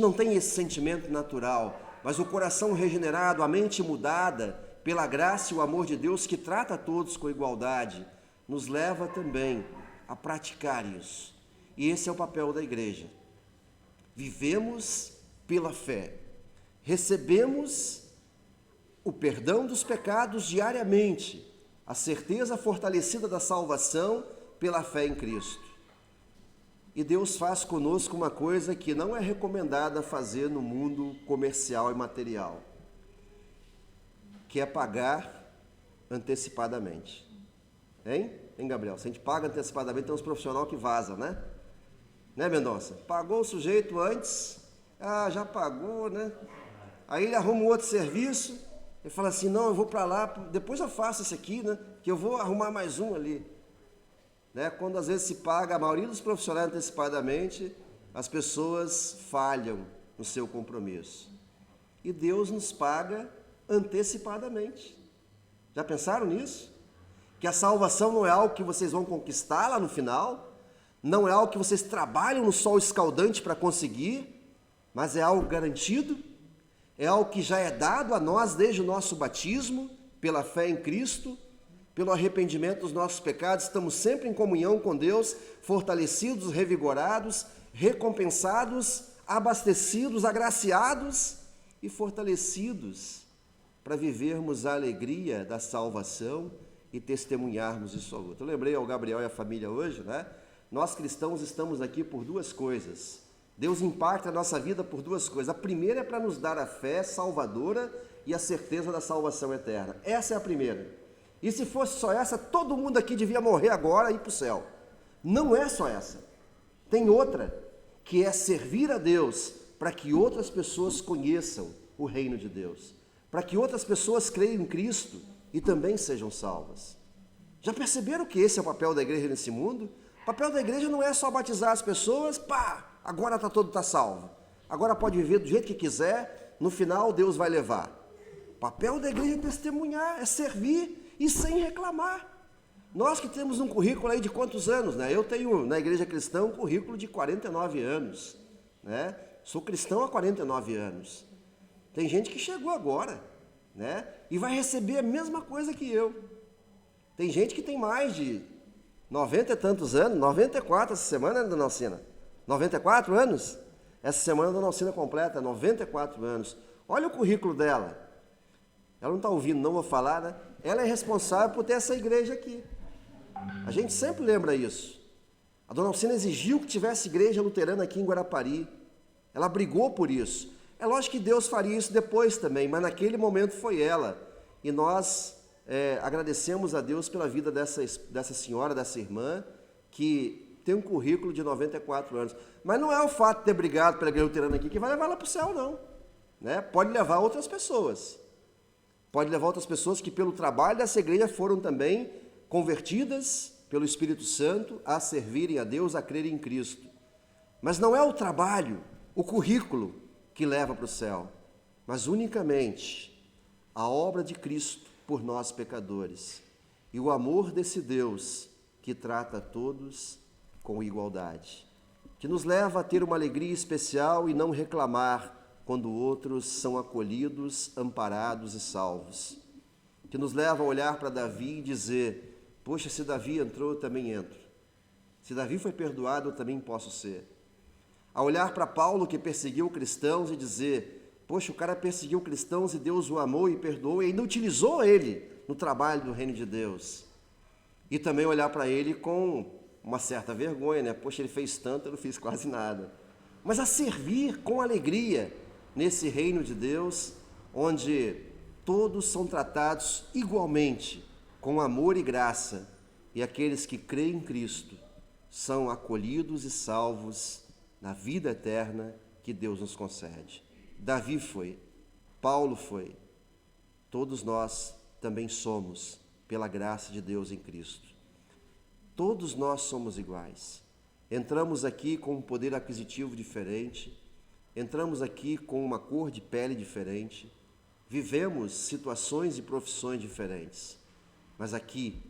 não tem esse sentimento natural, mas o coração regenerado, a mente mudada, pela graça e o amor de Deus que trata a todos com igualdade, nos leva também a praticar isso. E esse é o papel da igreja. Vivemos pela fé. Recebemos o perdão dos pecados diariamente, a certeza fortalecida da salvação pela fé em Cristo. E Deus faz conosco uma coisa que não é recomendada fazer no mundo comercial e material, que é pagar antecipadamente. Hein, Gabriel? Se a gente paga antecipadamente, tem uns profissionais que vazam, né? Né, Mendonça? Pagou o sujeito antes, já pagou, né? Aí ele arruma um outro serviço, ele fala assim, não, eu vou para lá, depois eu faço esse aqui, né? Que eu vou arrumar mais um ali. Né? Quando às vezes se paga, a maioria dos profissionais antecipadamente, as pessoas falham no seu compromisso. E Deus nos paga antecipadamente. Já pensaram nisso? Que a salvação não é algo que vocês vão conquistar lá no final, não é algo que vocês trabalham no sol escaldante para conseguir, mas é algo garantido, é algo que já é dado a nós desde o nosso batismo, pela fé em Cristo, pelo arrependimento dos nossos pecados, estamos sempre em comunhão com Deus, fortalecidos, revigorados, recompensados, abastecidos, agraciados e fortalecidos para vivermos a alegria da salvação e testemunharmos isso ao outro. Eu lembrei ao Gabriel e à família hoje, né? Nós cristãos estamos aqui por duas coisas. Deus impacta a nossa vida por duas coisas. A primeira é para nos dar a fé salvadora e a certeza da salvação eterna. Essa é a primeira. E se fosse só essa, todo mundo aqui devia morrer agora e ir para o céu. Não é só essa. Tem outra, que é servir a Deus para que outras pessoas conheçam o reino de Deus. Para que outras pessoas creiam em Cristo e também sejam salvas. Já perceberam que esse é o papel da igreja nesse mundo? O papel da igreja não é só batizar as pessoas, agora está salvo. Agora pode viver do jeito que quiser, no final Deus vai levar. O papel da igreja é testemunhar, é servir e sem reclamar. Nós que temos um currículo aí de quantos anos, né? Eu tenho na igreja cristã um currículo de 49 anos, né? Sou cristão há 49 anos. Tem gente que chegou agora, né? E vai receber a mesma coisa que eu. Tem gente que tem mais de 90 e tantos anos, 94 essa semana, dona Alcina. 94 anos? Essa semana a dona Alcina completa 94 anos. Olha o currículo dela. Ela não está ouvindo, não vou falar, né? Ela é responsável por ter essa igreja aqui. A gente sempre lembra isso. A dona Alcina exigiu que tivesse igreja luterana aqui em Guarapari. Ela brigou por isso. É lógico que Deus faria isso depois também, mas naquele momento foi ela. E nós agradecemos a Deus pela vida dessa senhora, dessa irmã, que tem um currículo de 94 anos. Mas não é o fato de ter brigado pela igreja luterana aqui que vai levar ela para o céu, não. Né? Pode levar outras pessoas. Pode levar outras pessoas que pelo trabalho dessa igreja foram também convertidas pelo Espírito Santo a servirem a Deus, a crerem em Cristo. Mas não é o trabalho, o currículo que leva para o céu, mas unicamente a obra de Cristo por nós pecadores e o amor desse Deus que trata a todos com igualdade, que nos leva a ter uma alegria especial e não reclamar quando outros são acolhidos, amparados e salvos, que nos leva a olhar para Davi e dizer: poxa, se Davi entrou, eu também entro. Se Davi foi perdoado, eu também posso ser. A olhar para Paulo, que perseguiu cristãos, e dizer: poxa, o cara perseguiu cristãos e Deus o amou e perdoou e ainda utilizou ele no trabalho do reino de Deus. E também olhar para ele com uma certa vergonha, né? Poxa, ele fez tanto, eu não fiz quase nada. Mas a servir com alegria nesse reino de Deus, onde todos são tratados igualmente, com amor e graça, e aqueles que creem em Cristo são acolhidos e salvos na vida eterna que Deus nos concede. Davi foi, Paulo foi, todos nós também somos, pela graça de Deus em Cristo. Todos nós somos iguais. Entramos aqui com um poder aquisitivo diferente, entramos aqui com uma cor de pele diferente, vivemos situações e profissões diferentes, mas aqui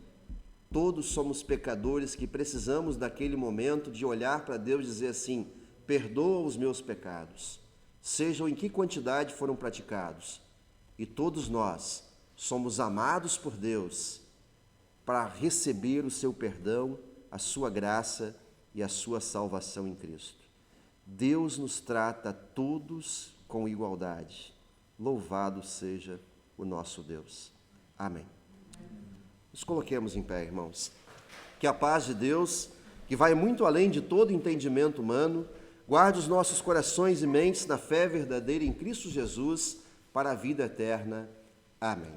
todos somos pecadores que precisamos daquele momento de olhar para Deus e dizer assim: perdoa os meus pecados, sejam em que quantidade foram praticados. E todos nós somos amados por Deus para receber o seu perdão, a sua graça e a sua salvação em Cristo. Deus nos trata a todos com igualdade. Louvado seja o nosso Deus. Amém. Nos coloquemos em pé, irmãos. Que a paz de Deus, que vai muito além de todo entendimento humano, guarde os nossos corações e mentes na fé verdadeira em Cristo Jesus para a vida eterna. Amém.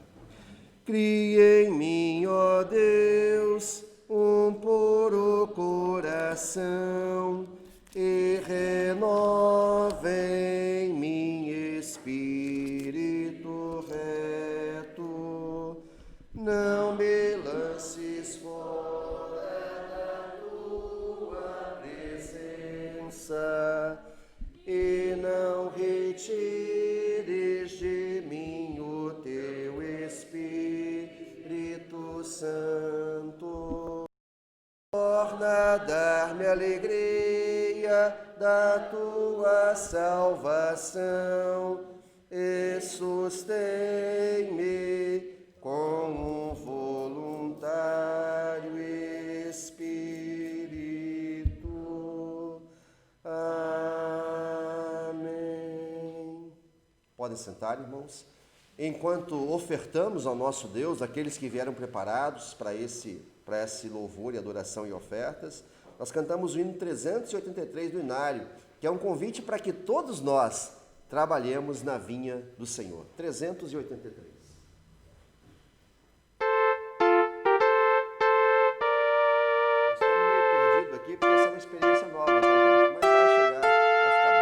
Cria em mim, ó Deus, um puro coração e renova em mim espírito reto. Não me lances fora da tua presença e não retires de mim o teu Espírito Santo. Torna a dar-me alegria da tua salvação e sustém-me com um voluntário espírito. Amém. Podem sentar, irmãos. Enquanto ofertamos ao nosso Deus, aqueles que vieram preparados para esse louvor e adoração e ofertas, nós cantamos o hino 383 do Inário, que é um convite para que todos nós trabalhemos na vinha do Senhor. 383. Aqui, porque essa é uma experiência nova, tá, gente? Mas vai chegar, vai ficar bom.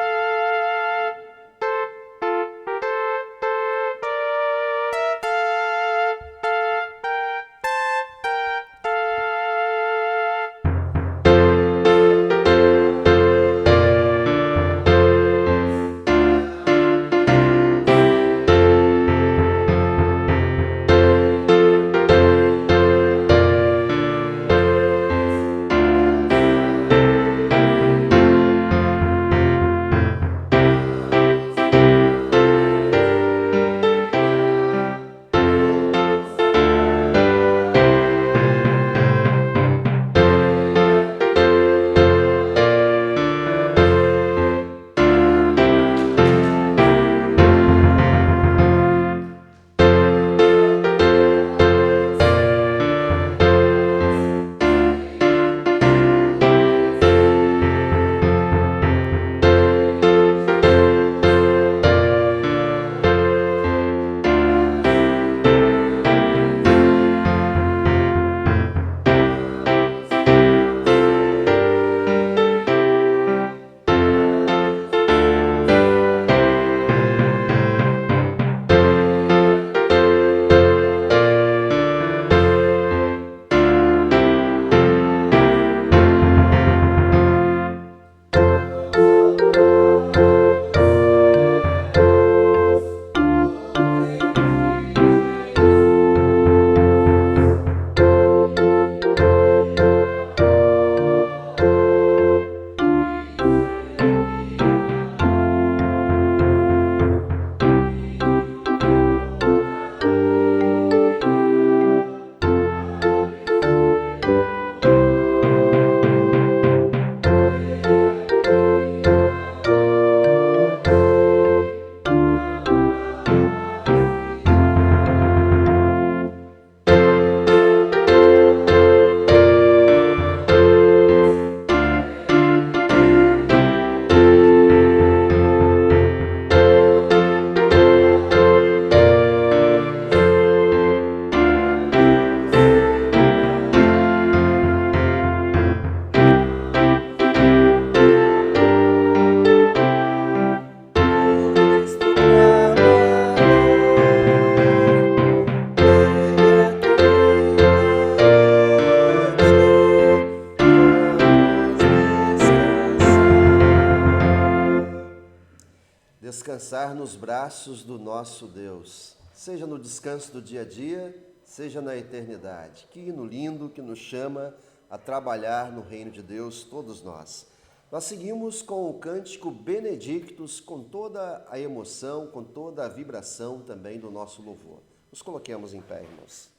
descansar nos braços do nosso Deus, seja no descanso do dia a dia, seja na eternidade. Que hino lindo que nos chama a trabalhar no reino de Deus, todos nós. Nós seguimos com o cântico Benedictus, com toda a emoção, com toda a vibração também do nosso louvor. Nos coloquemos em pé, irmãos.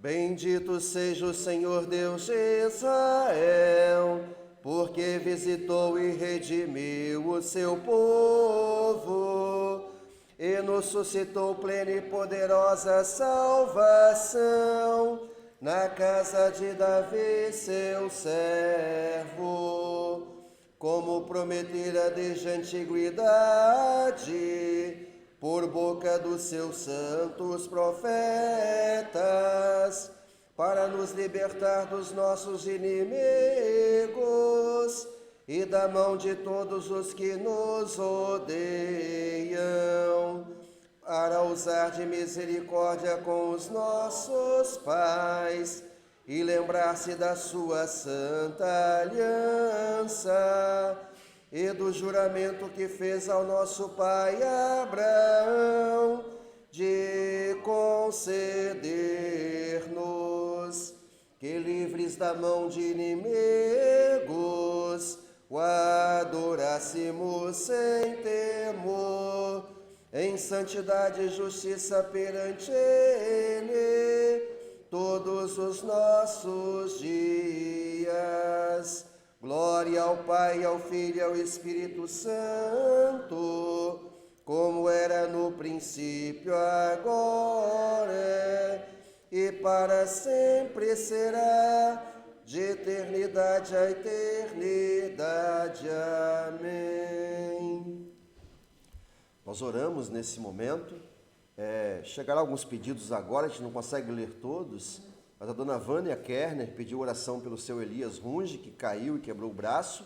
Bendito seja o Senhor Deus de Israel, porque visitou e redimiu o seu povo, e nos suscitou plena e poderosa salvação, na casa de Davi, seu servo, como prometera desde a antiguidade, por boca dos seus santos profetas, para nos libertar dos nossos inimigos e da mão de todos os que nos odeiam, para usar de misericórdia com os nossos pais e lembrar-se da sua santa aliança e do juramento que fez ao nosso pai Abraão, de conceder-nos que, livres da mão de inimigos, o adorássemos sem temor, em santidade e justiça perante Ele, todos os nossos dias. Glória ao Pai, ao Filho e ao Espírito Santo, como era no princípio, agora e para sempre será, de eternidade a eternidade. Amém. Nós oramos nesse momento. Chegaram alguns pedidos agora, a gente não consegue ler todos, mas a dona Vânia Kerner pediu oração pelo seu Elias Runge, que caiu e quebrou o braço.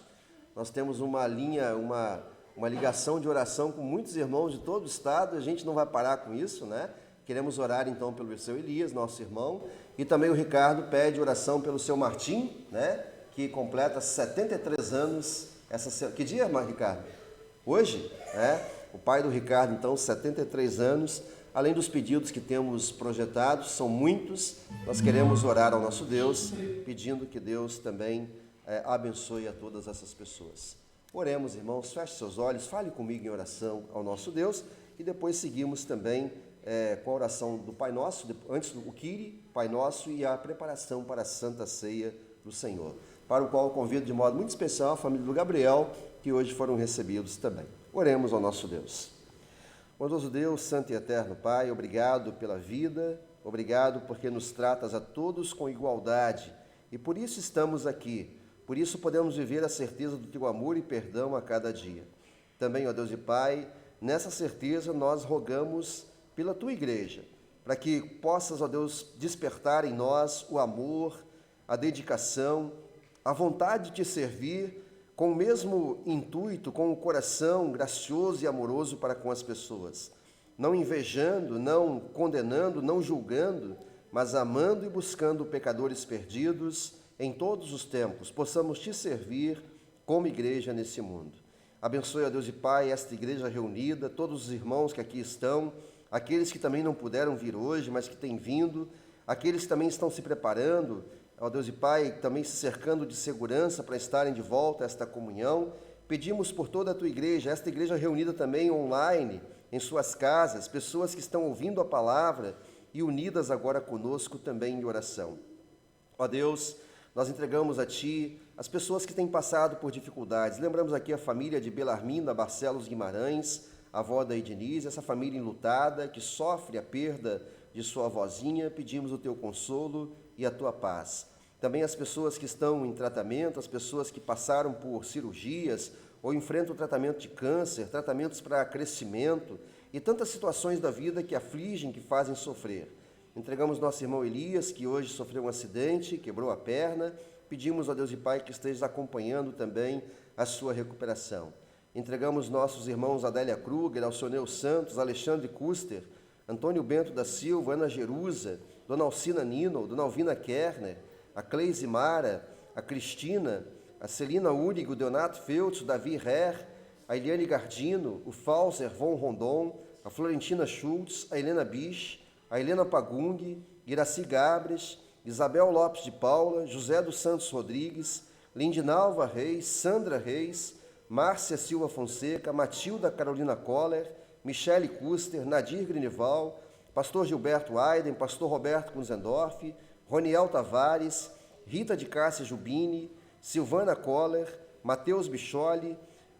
Nós temos uma linha, uma ligação de oração com muitos irmãos de todo o estado, a gente não vai parar com isso, né? Queremos orar então pelo seu Elias, nosso irmão, e também o Ricardo pede oração pelo seu Martim, né? Que completa 73 anos, que dia, Ricardo? Hoje, né? O pai do Ricardo, então, 73 anos, além dos pedidos que temos projetados, são muitos, nós queremos orar ao nosso Deus, pedindo que Deus também abençoe a todas essas pessoas. Oremos, irmãos, feche seus olhos, fale comigo em oração ao nosso Deus, e depois seguimos também com a oração do Pai Nosso, antes o Kyrie, Pai Nosso, e a preparação para a Santa Ceia do Senhor, para o qual eu convido de modo muito especial a família do Gabriel, que hoje foram recebidos também. Oremos ao nosso Deus. Bondoso Deus, santo e eterno Pai, obrigado pela vida, obrigado porque nos tratas a todos com igualdade, e por isso estamos aqui, por isso podemos viver a certeza do Teu amor e perdão a cada dia. Também, ó Deus e Pai, nessa certeza nós rogamos pela Tua Igreja, para que possas, ó Deus, despertar em nós o amor, a dedicação, a vontade de Te servir, com o mesmo intuito, com o coração gracioso e amoroso para com as pessoas, não invejando, não condenando, não julgando, mas amando e buscando pecadores perdidos em todos os tempos, possamos Te servir como igreja nesse mundo. Abençoe, ó Deus e Pai, esta igreja reunida, todos os irmãos que aqui estão, aqueles que também não puderam vir hoje, mas que têm vindo, aqueles que também estão se preparando, ó Deus e Pai, também se cercando de segurança para estarem de volta a esta comunhão. Pedimos por toda a Tua igreja, esta igreja reunida também online, em suas casas, pessoas que estão ouvindo a palavra e unidas agora conosco também em oração. Ó Deus, nós entregamos a Ti as pessoas que têm passado por dificuldades. Lembramos aqui a família de Belarmina Barcelos Guimarães, a avó da Ednise, essa família enlutada que sofre a perda de sua avózinha. Pedimos o Teu consolo e a Tua paz. Também as pessoas que estão em tratamento, as pessoas que passaram por cirurgias ou enfrentam tratamento de câncer, tratamentos para crescimento e tantas situações da vida que afligem, que fazem sofrer. Entregamos nosso irmão Elias, que hoje sofreu um acidente, quebrou a perna. Pedimos a Deus e Pai que esteja acompanhando também a sua recuperação. Entregamos nossos irmãos Adélia Kruger, Alcioneu Santos, Alexandre Custer, Antônio Bento da Silva, Ana Jerusa, Dona Alcina Nino, Dona Alvina Kerner, a Cleise Mara, a Cristina, a Celina Úrigo, Deonato Feltz, Davi Herr, a Eliane Gardino, o Fauser von Rondon, a Florentina Schultz, a Helena Bisch, a Helena Pagung, Iraci Gabres, Isabel Lopes de Paula, José dos Santos Rodrigues, Lindinalva Reis, Sandra Reis, Márcia Silva Fonseca, Matilda Carolina Koller, Michele Custer, Nadir Grinival, pastor Gilberto Aiden, pastor Roberto Kunzendorf, Roniel Tavares, Rita de Cássia Jubini, Silvana Koller, Matheus Bicholi,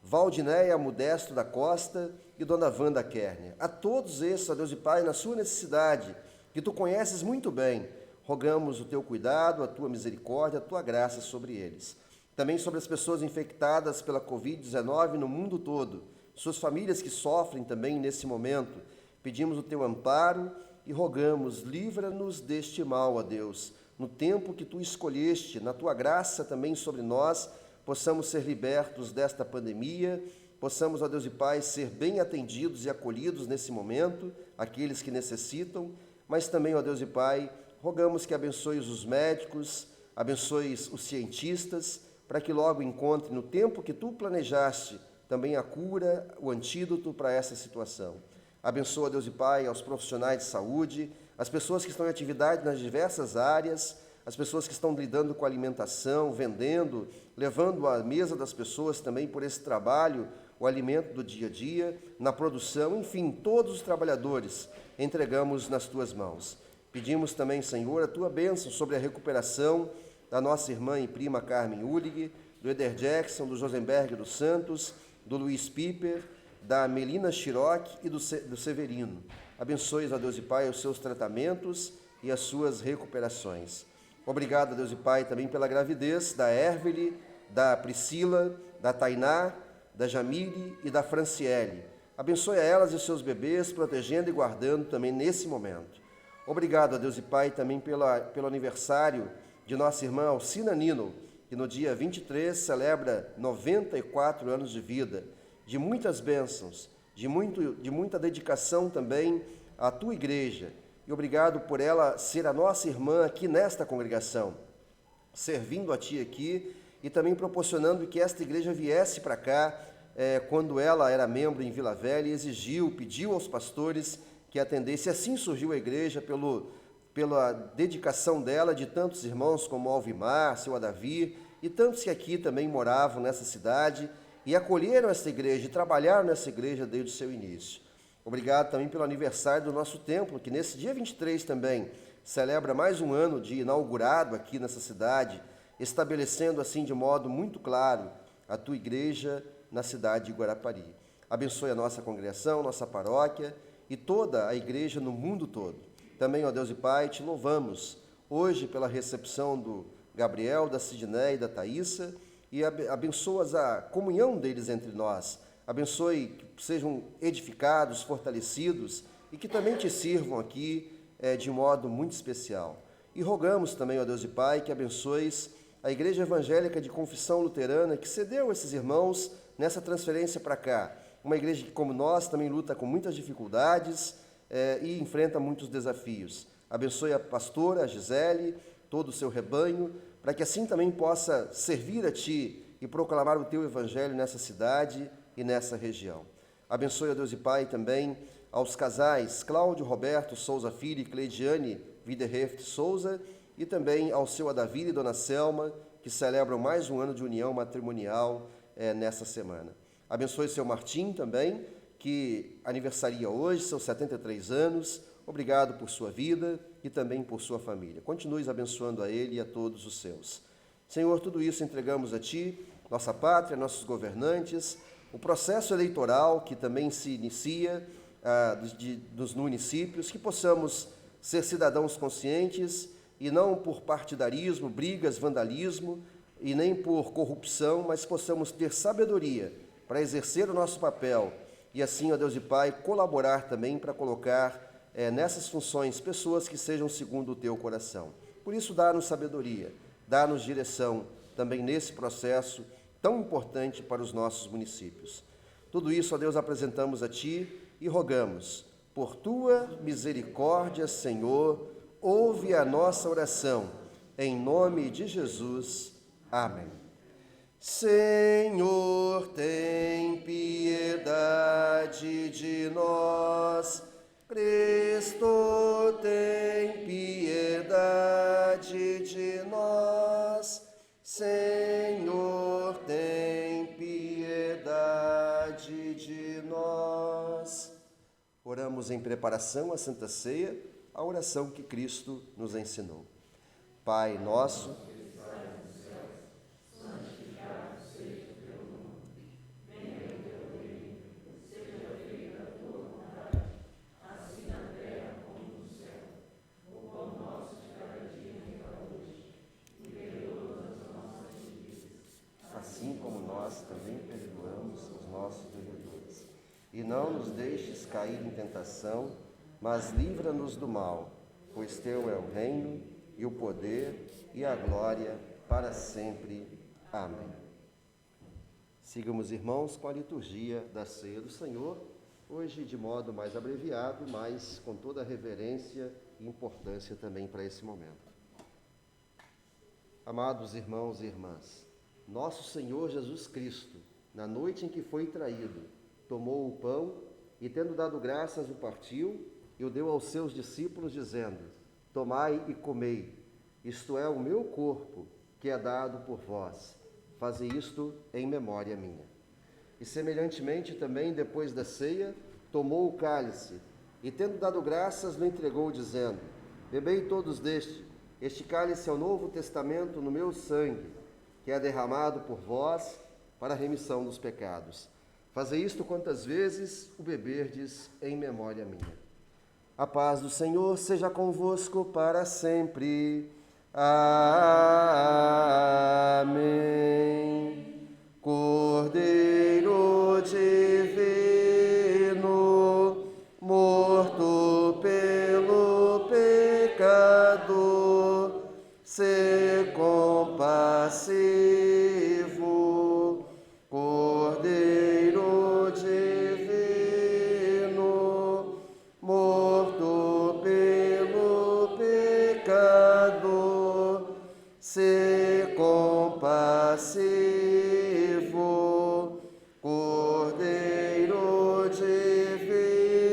Valdinéia Modesto da Costa e Dona Wanda Kerner. A todos esses, ó Deus e Pai, na sua necessidade, que Tu conheces muito bem, rogamos o Teu cuidado, a Tua misericórdia, a Tua graça sobre eles. Também sobre as pessoas infectadas pela Covid-19 no mundo todo, suas famílias que sofrem também nesse momento. Pedimos o Teu amparo e rogamos, livra-nos deste mal, ó Deus, no tempo que Tu escolheste, na Tua graça também sobre nós, possamos ser libertos desta pandemia, possamos, ó Deus e Pai, ser bem atendidos e acolhidos nesse momento, aqueles que necessitam, mas também, ó Deus e Pai, rogamos que abençoes os médicos, abençoes os cientistas, para que logo encontre no tempo que Tu planejaste também a cura, o antídoto para essa situação. Abençoa, Deus e Pai, aos profissionais de saúde, as pessoas que estão em atividade nas diversas áreas, as pessoas que estão lidando com alimentação, vendendo, levando à mesa das pessoas também por esse trabalho, o alimento do dia a dia, na produção, enfim, todos os trabalhadores entregamos nas Tuas mãos. Pedimos também, Senhor, a Tua bênção sobre a recuperação da nossa irmã e prima Carmen Ulig, do Eder Jackson, do Josenberg dos Santos, do Luiz Piper, da Melina Chiroc e do Severino. Abençoe, ó Deus e Pai, os seus tratamentos e as suas recuperações. Obrigado, Deus e Pai, também pela gravidez da Hervele, da Priscila, da Tainá, da Jamile e da Franciele. Abençoe a elas e os seus bebês, protegendo e guardando também nesse momento. Obrigado, Deus e Pai, também pelo aniversário de nossa irmã Alcina Nino, que no dia 23 celebra 94 anos de vida, de muitas bênçãos, de muita dedicação também à Tua igreja. E obrigado por ela ser a nossa irmã aqui nesta congregação, servindo a Ti aqui e também proporcionando que esta igreja viesse para cá quando ela era membro em Vila Velha e pediu aos pastores que atendesse. Assim surgiu a igreja pela dedicação dela, de tantos irmãos como Alvimar, seu Adavi e tantos que aqui também moravam nessa cidade e acolheram essa igreja e trabalharam nessa igreja desde o seu início. Obrigado também pelo aniversário do nosso templo, que nesse dia 23 também celebra mais um ano de inaugurado aqui nessa cidade, estabelecendo assim de modo muito claro a Tua igreja na cidade de Guarapari. Abençoe a nossa congregação, nossa paróquia e toda a igreja no mundo todo. Também, ó Deus e Pai, Te louvamos hoje pela recepção do Gabriel, da Sidneia e da Thaísa e abençoas a comunhão deles entre nós. Abençoe que sejam edificados, fortalecidos e que também Te sirvam aqui de modo muito especial. E rogamos também, ó Deus e Pai, que abençoes a Igreja Evangélica de Confissão Luterana, que cedeu a esses irmãos nessa transferência para cá. Uma igreja que, como nós, também luta com muitas dificuldades e enfrenta muitos desafios. Abençoe a pastora, a Gisele, todo o seu rebanho, para que assim também possa servir a Ti e proclamar o Teu Evangelho nessa cidade e nessa região. Abençoe, ó Deus e Pai, também aos casais Cláudio Roberto Souza Filho e Cleidiane Widerheft Souza, e também ao seu Adavir e Dona Selma, que celebram mais um ano de união matrimonial nessa semana. Abençoe seu Martim também, que aniversaria hoje, seus 73 anos. Obrigado por sua vida e também por sua família. Continues abençoando a ele e a todos os seus. Senhor, tudo isso entregamos a Ti, nossa pátria, nossos governantes, o processo eleitoral que também se inicia nos municípios, que possamos ser cidadãos conscientes e não por partidarismo, brigas, vandalismo e nem por corrupção, mas possamos ter sabedoria para exercer o nosso papel e assim, ó Deus e Pai, colaborar também para colocar nessas funções pessoas que sejam segundo o Teu coração. Por isso, dá-nos sabedoria, dá-nos direção também nesse processo tão importante para os nossos municípios. Tudo isso, ó Deus, apresentamos a Ti e rogamos, por Tua misericórdia, Senhor, ouve a nossa oração. Em nome de Jesus. Amém. Senhor, tem piedade de nós. Cristo, tem piedade de nós. Senhor, tem piedade de nós. Oramos em preparação à Santa Ceia, a oração que Cristo nos ensinou. Pai nosso, assim como nós também perdoamos os nossos devedores. E não nos deixes cair em tentação, mas livra-nos do mal, pois Teu é o reino, e o poder, e a glória, para sempre. Amém. Sigamos, irmãos, com a liturgia da Ceia do Senhor, hoje de modo mais abreviado, mas com toda a reverência e importância também para esse momento. Amados irmãos e irmãs, nosso Senhor Jesus Cristo, na noite em que foi traído, tomou o pão e, tendo dado graças, o partiu e o deu aos seus discípulos, dizendo: tomai e comei, isto é o meu corpo, que é dado por vós. Fazei isto em memória minha. E semelhantemente também, depois da ceia, tomou o cálice e, tendo dado graças, lhe entregou, dizendo: bebei todos deste, este cálice é o novo testamento no meu sangue, que é derramado por vós para a remissão dos pecados. Fazei isto quantas vezes o beberdes em memória minha. A paz do Senhor seja convosco para sempre. Amém. Cordeiro divino, morto pelo pecado, se compassivo. Cordeiro divino, morto pelo pecado, se compassivo. Cordeiro divino,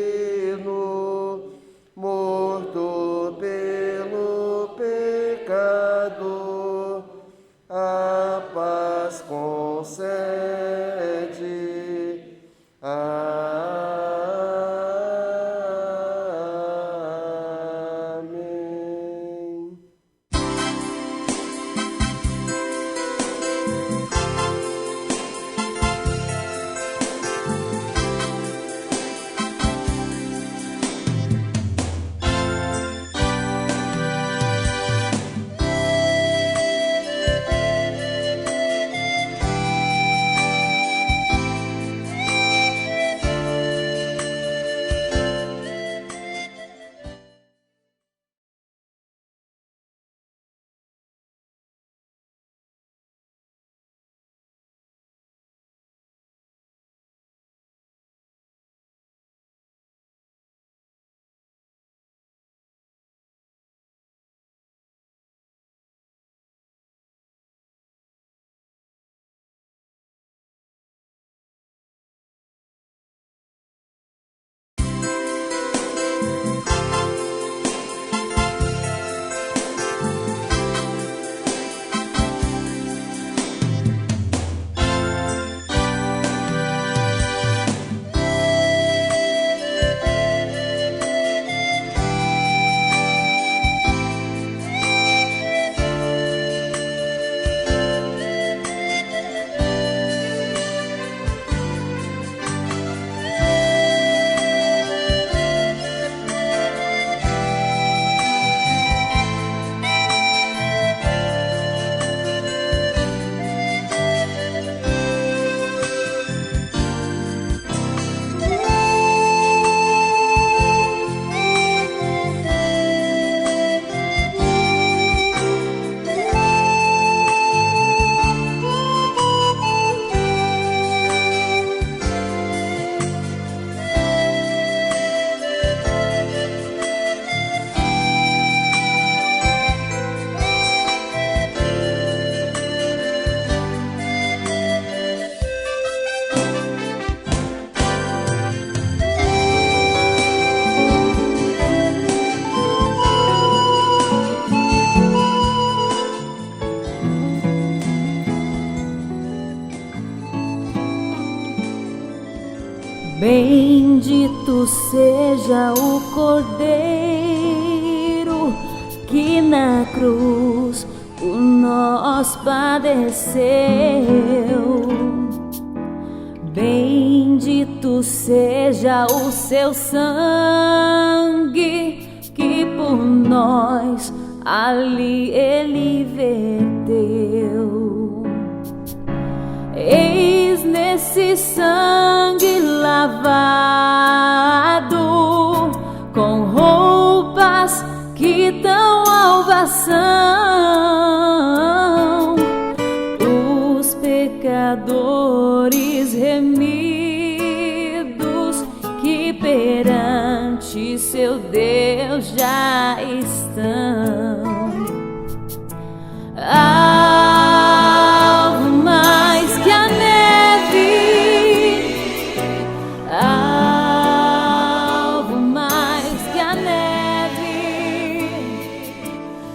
morto pelo pecado, a paz concede. Amém. Bendito seja o Cordeiro que na cruz por nós padeceu. Bendito seja o seu sangue que por nós ali ele verteu. Eis nesse sangue lavado, com roupas que tão alvas são, os pecadores remidos que perante seu Deus já estão. Alvo mais que a neve, alvo mais que a neve,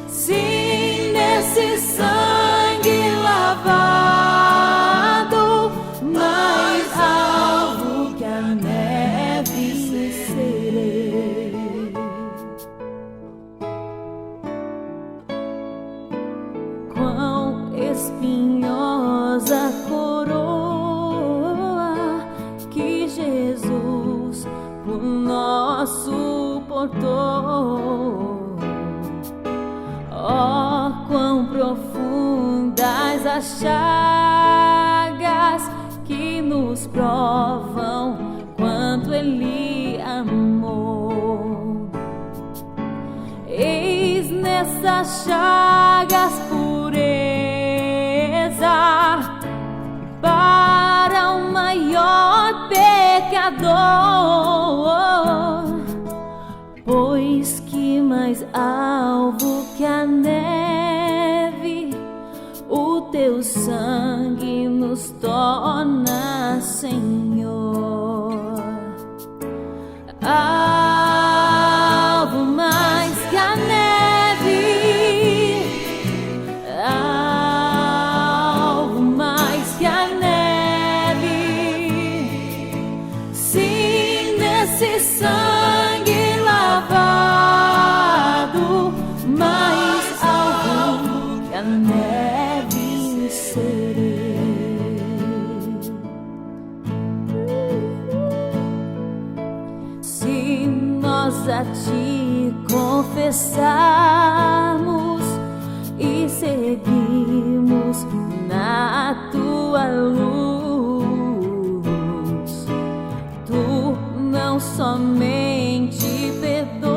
sim, nesse sangue lavado, mais alvo que a neve serei. Quão espinhosa coroa que Jesus por nós suportou. Oh, quão profundas as chagas que nos provam quanto Ele amou. Eis nessas chagas pureza para o maior pecador, pois que mais alvo que a neve o teu sangue nos torna, Senhor. Alvo mais que a neve, alvo mais que a neve, sim, nesse sangue lavado, mais alvo que a neve serei. Se nós a ti confessarmos e seguimos na tua luz, tu não somente perdoas,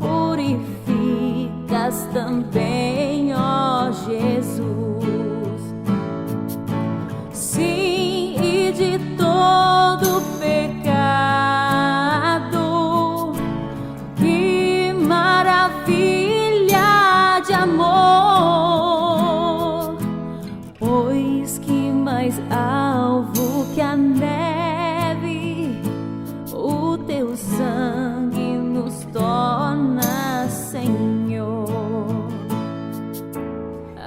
purificas também, ó Jesus. Sim, e de todo pecado, que maravilha de amor, pois que mais alvo que a neve o teu sangue nos torna, Senhor.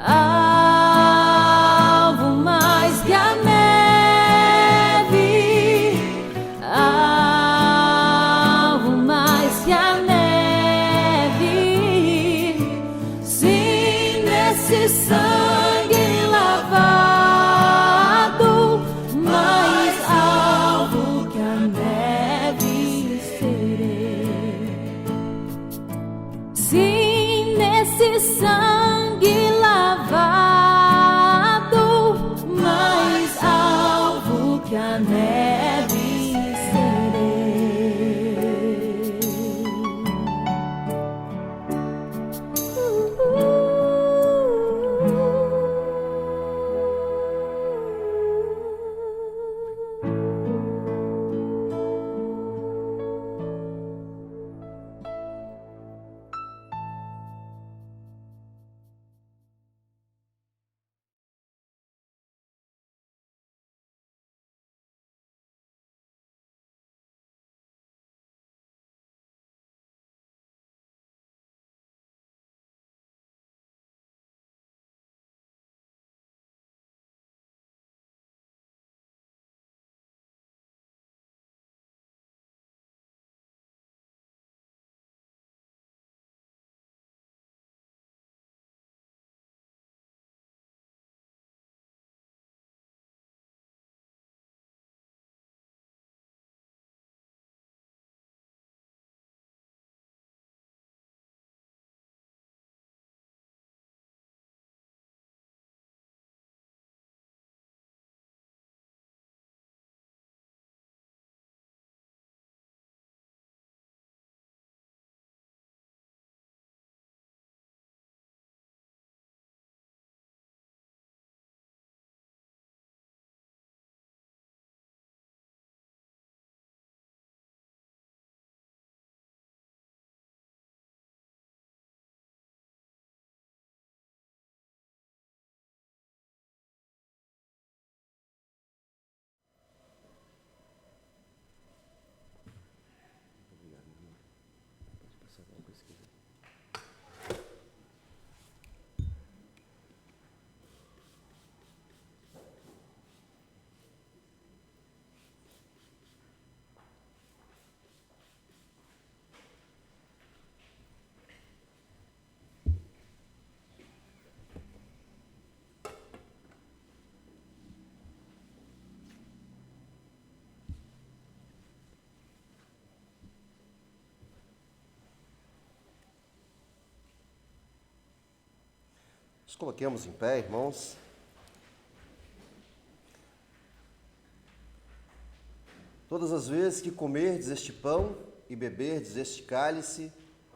Alvo mais que a neve, alvo mais que a neve, sim, nesse sangue lavado, mais alvo que a neve serei. Sim, nesse sangue lavado, mais alvo que a neve serei. Nos coloquemos em pé, irmãos. Todas as vezes que comerdes este pão e beberdes este cálice,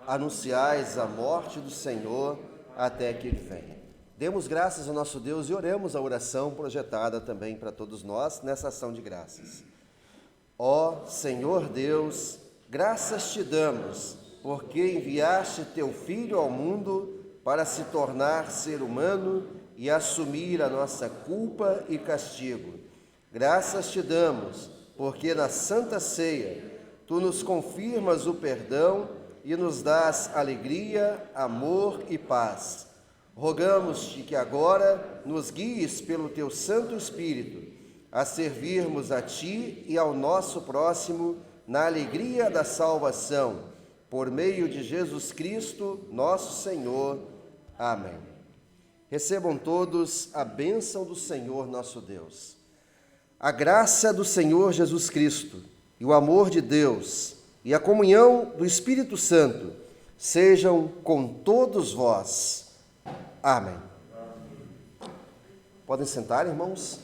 anunciais a morte do Senhor até que Ele venha. Demos graças ao nosso Deus e oremos a oração projetada também para todos nós nessa ação de graças. Ó Senhor Deus, graças te damos, porque enviaste teu Filho ao mundo para se tornar ser humano e assumir a nossa culpa e castigo. Graças te damos, porque na Santa Ceia tu nos confirmas o perdão e nos dás alegria, amor e paz. Rogamos-te que agora nos guies pelo teu Santo Espírito a servirmos a ti e ao nosso próximo na alegria da salvação, por meio de Jesus Cristo, nosso Senhor. Amém. Recebam todos a bênção do Senhor nosso Deus. A graça do Senhor Jesus Cristo e o amor de Deus e a comunhão do Espírito Santo sejam com todos vós. Amém. Podem sentar, irmãos?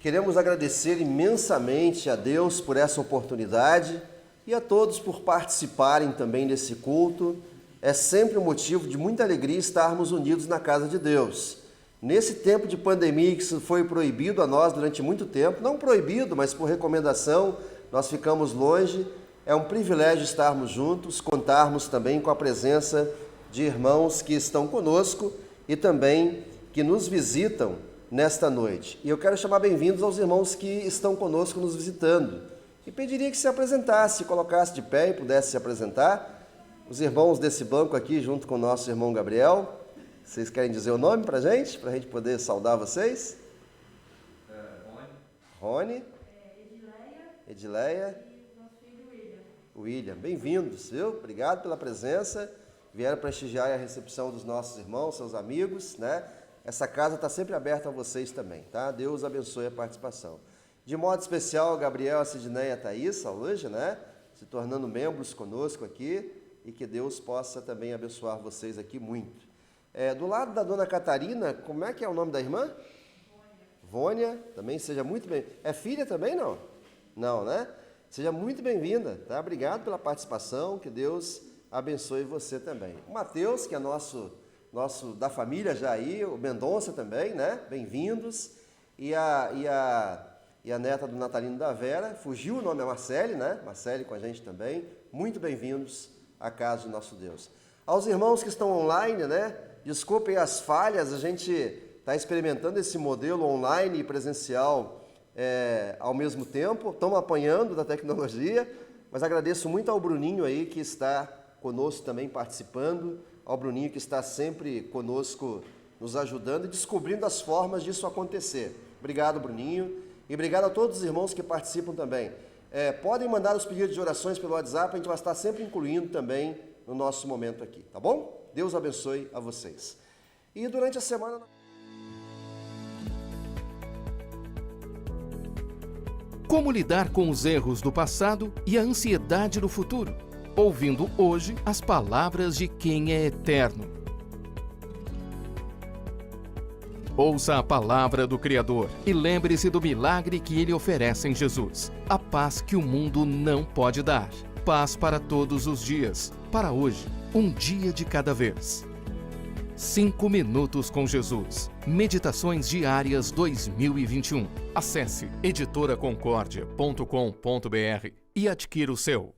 Queremos agradecer imensamente a Deus por essa oportunidade e a todos por participarem também desse culto. É sempre um motivo de muita alegria estarmos unidos na casa de Deus. Nesse tempo de pandemia que isso foi proibido a nós durante muito tempo, não proibido, mas por recomendação, nós ficamos longe. É um privilégio estarmos juntos, contarmos também com a presença de irmãos que estão conosco e também que nos visitam nesta noite. E eu quero chamar bem-vindos aos irmãos que estão conosco nos visitando. E pediria que se apresentasse, colocasse de pé e pudesse se apresentar. Os irmãos desse banco aqui, junto com o nosso irmão Gabriel. Vocês querem dizer o nome para a gente poder saudar vocês? Rony. Edileia. E nosso filho William. Bem-vindos, viu? Obrigado pela presença. Vieram prestigiar a recepção dos nossos irmãos, seus amigos, né? Essa casa está sempre aberta a vocês também, tá? Deus abençoe a participação. De modo especial, Gabriel, a Sidneia e a Thaísa, hoje, né? Se tornando membros conosco aqui, e que Deus possa também abençoar vocês aqui muito. Do lado da dona Catarina, como é que é o nome da irmã? Vônia, também seja muito bem. É filha também, não? Não, né? Seja muito bem-vinda, tá? Obrigado pela participação, que Deus abençoe você também. O Mateus, que é nosso da família já aí, o Mendonça também, né? Bem-vindos. E a neta do Natalino da Vera, fugiu o nome, é Marcele, né? Marcele com a gente também. Muito bem-vindos à casa do nosso Deus. Aos irmãos que estão online, né? Desculpem as falhas, a gente está experimentando esse modelo online e presencial ao mesmo tempo, estamos apanhando da tecnologia, mas agradeço muito ao Bruninho aí que está conosco também participando, ao Bruninho que está sempre conosco nos ajudando e descobrindo as formas disso acontecer. Obrigado, Bruninho, e obrigado a todos os irmãos que participam também. Podem mandar os pedidos de orações pelo WhatsApp, a gente vai estar sempre incluindo também no nosso momento aqui, tá bom? Deus abençoe a vocês. E durante a semana... Como lidar com os erros do passado e a ansiedade do futuro? Ouvindo hoje as palavras de quem é eterno. Ouça a palavra do Criador e lembre-se do milagre que Ele oferece em Jesus. A paz que o mundo não pode dar. Paz para todos os dias. Para hoje, um dia de cada vez. 5 minutos com Jesus. Meditações diárias 2021. Acesse editoraconcordia.com.br e adquira o seu.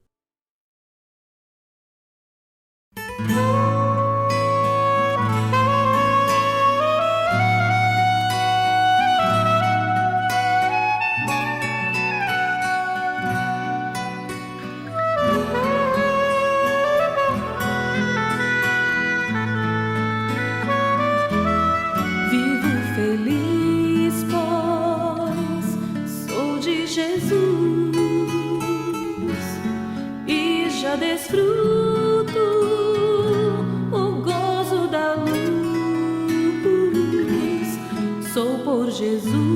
Desfruto o gozo da luz. Sou por Jesus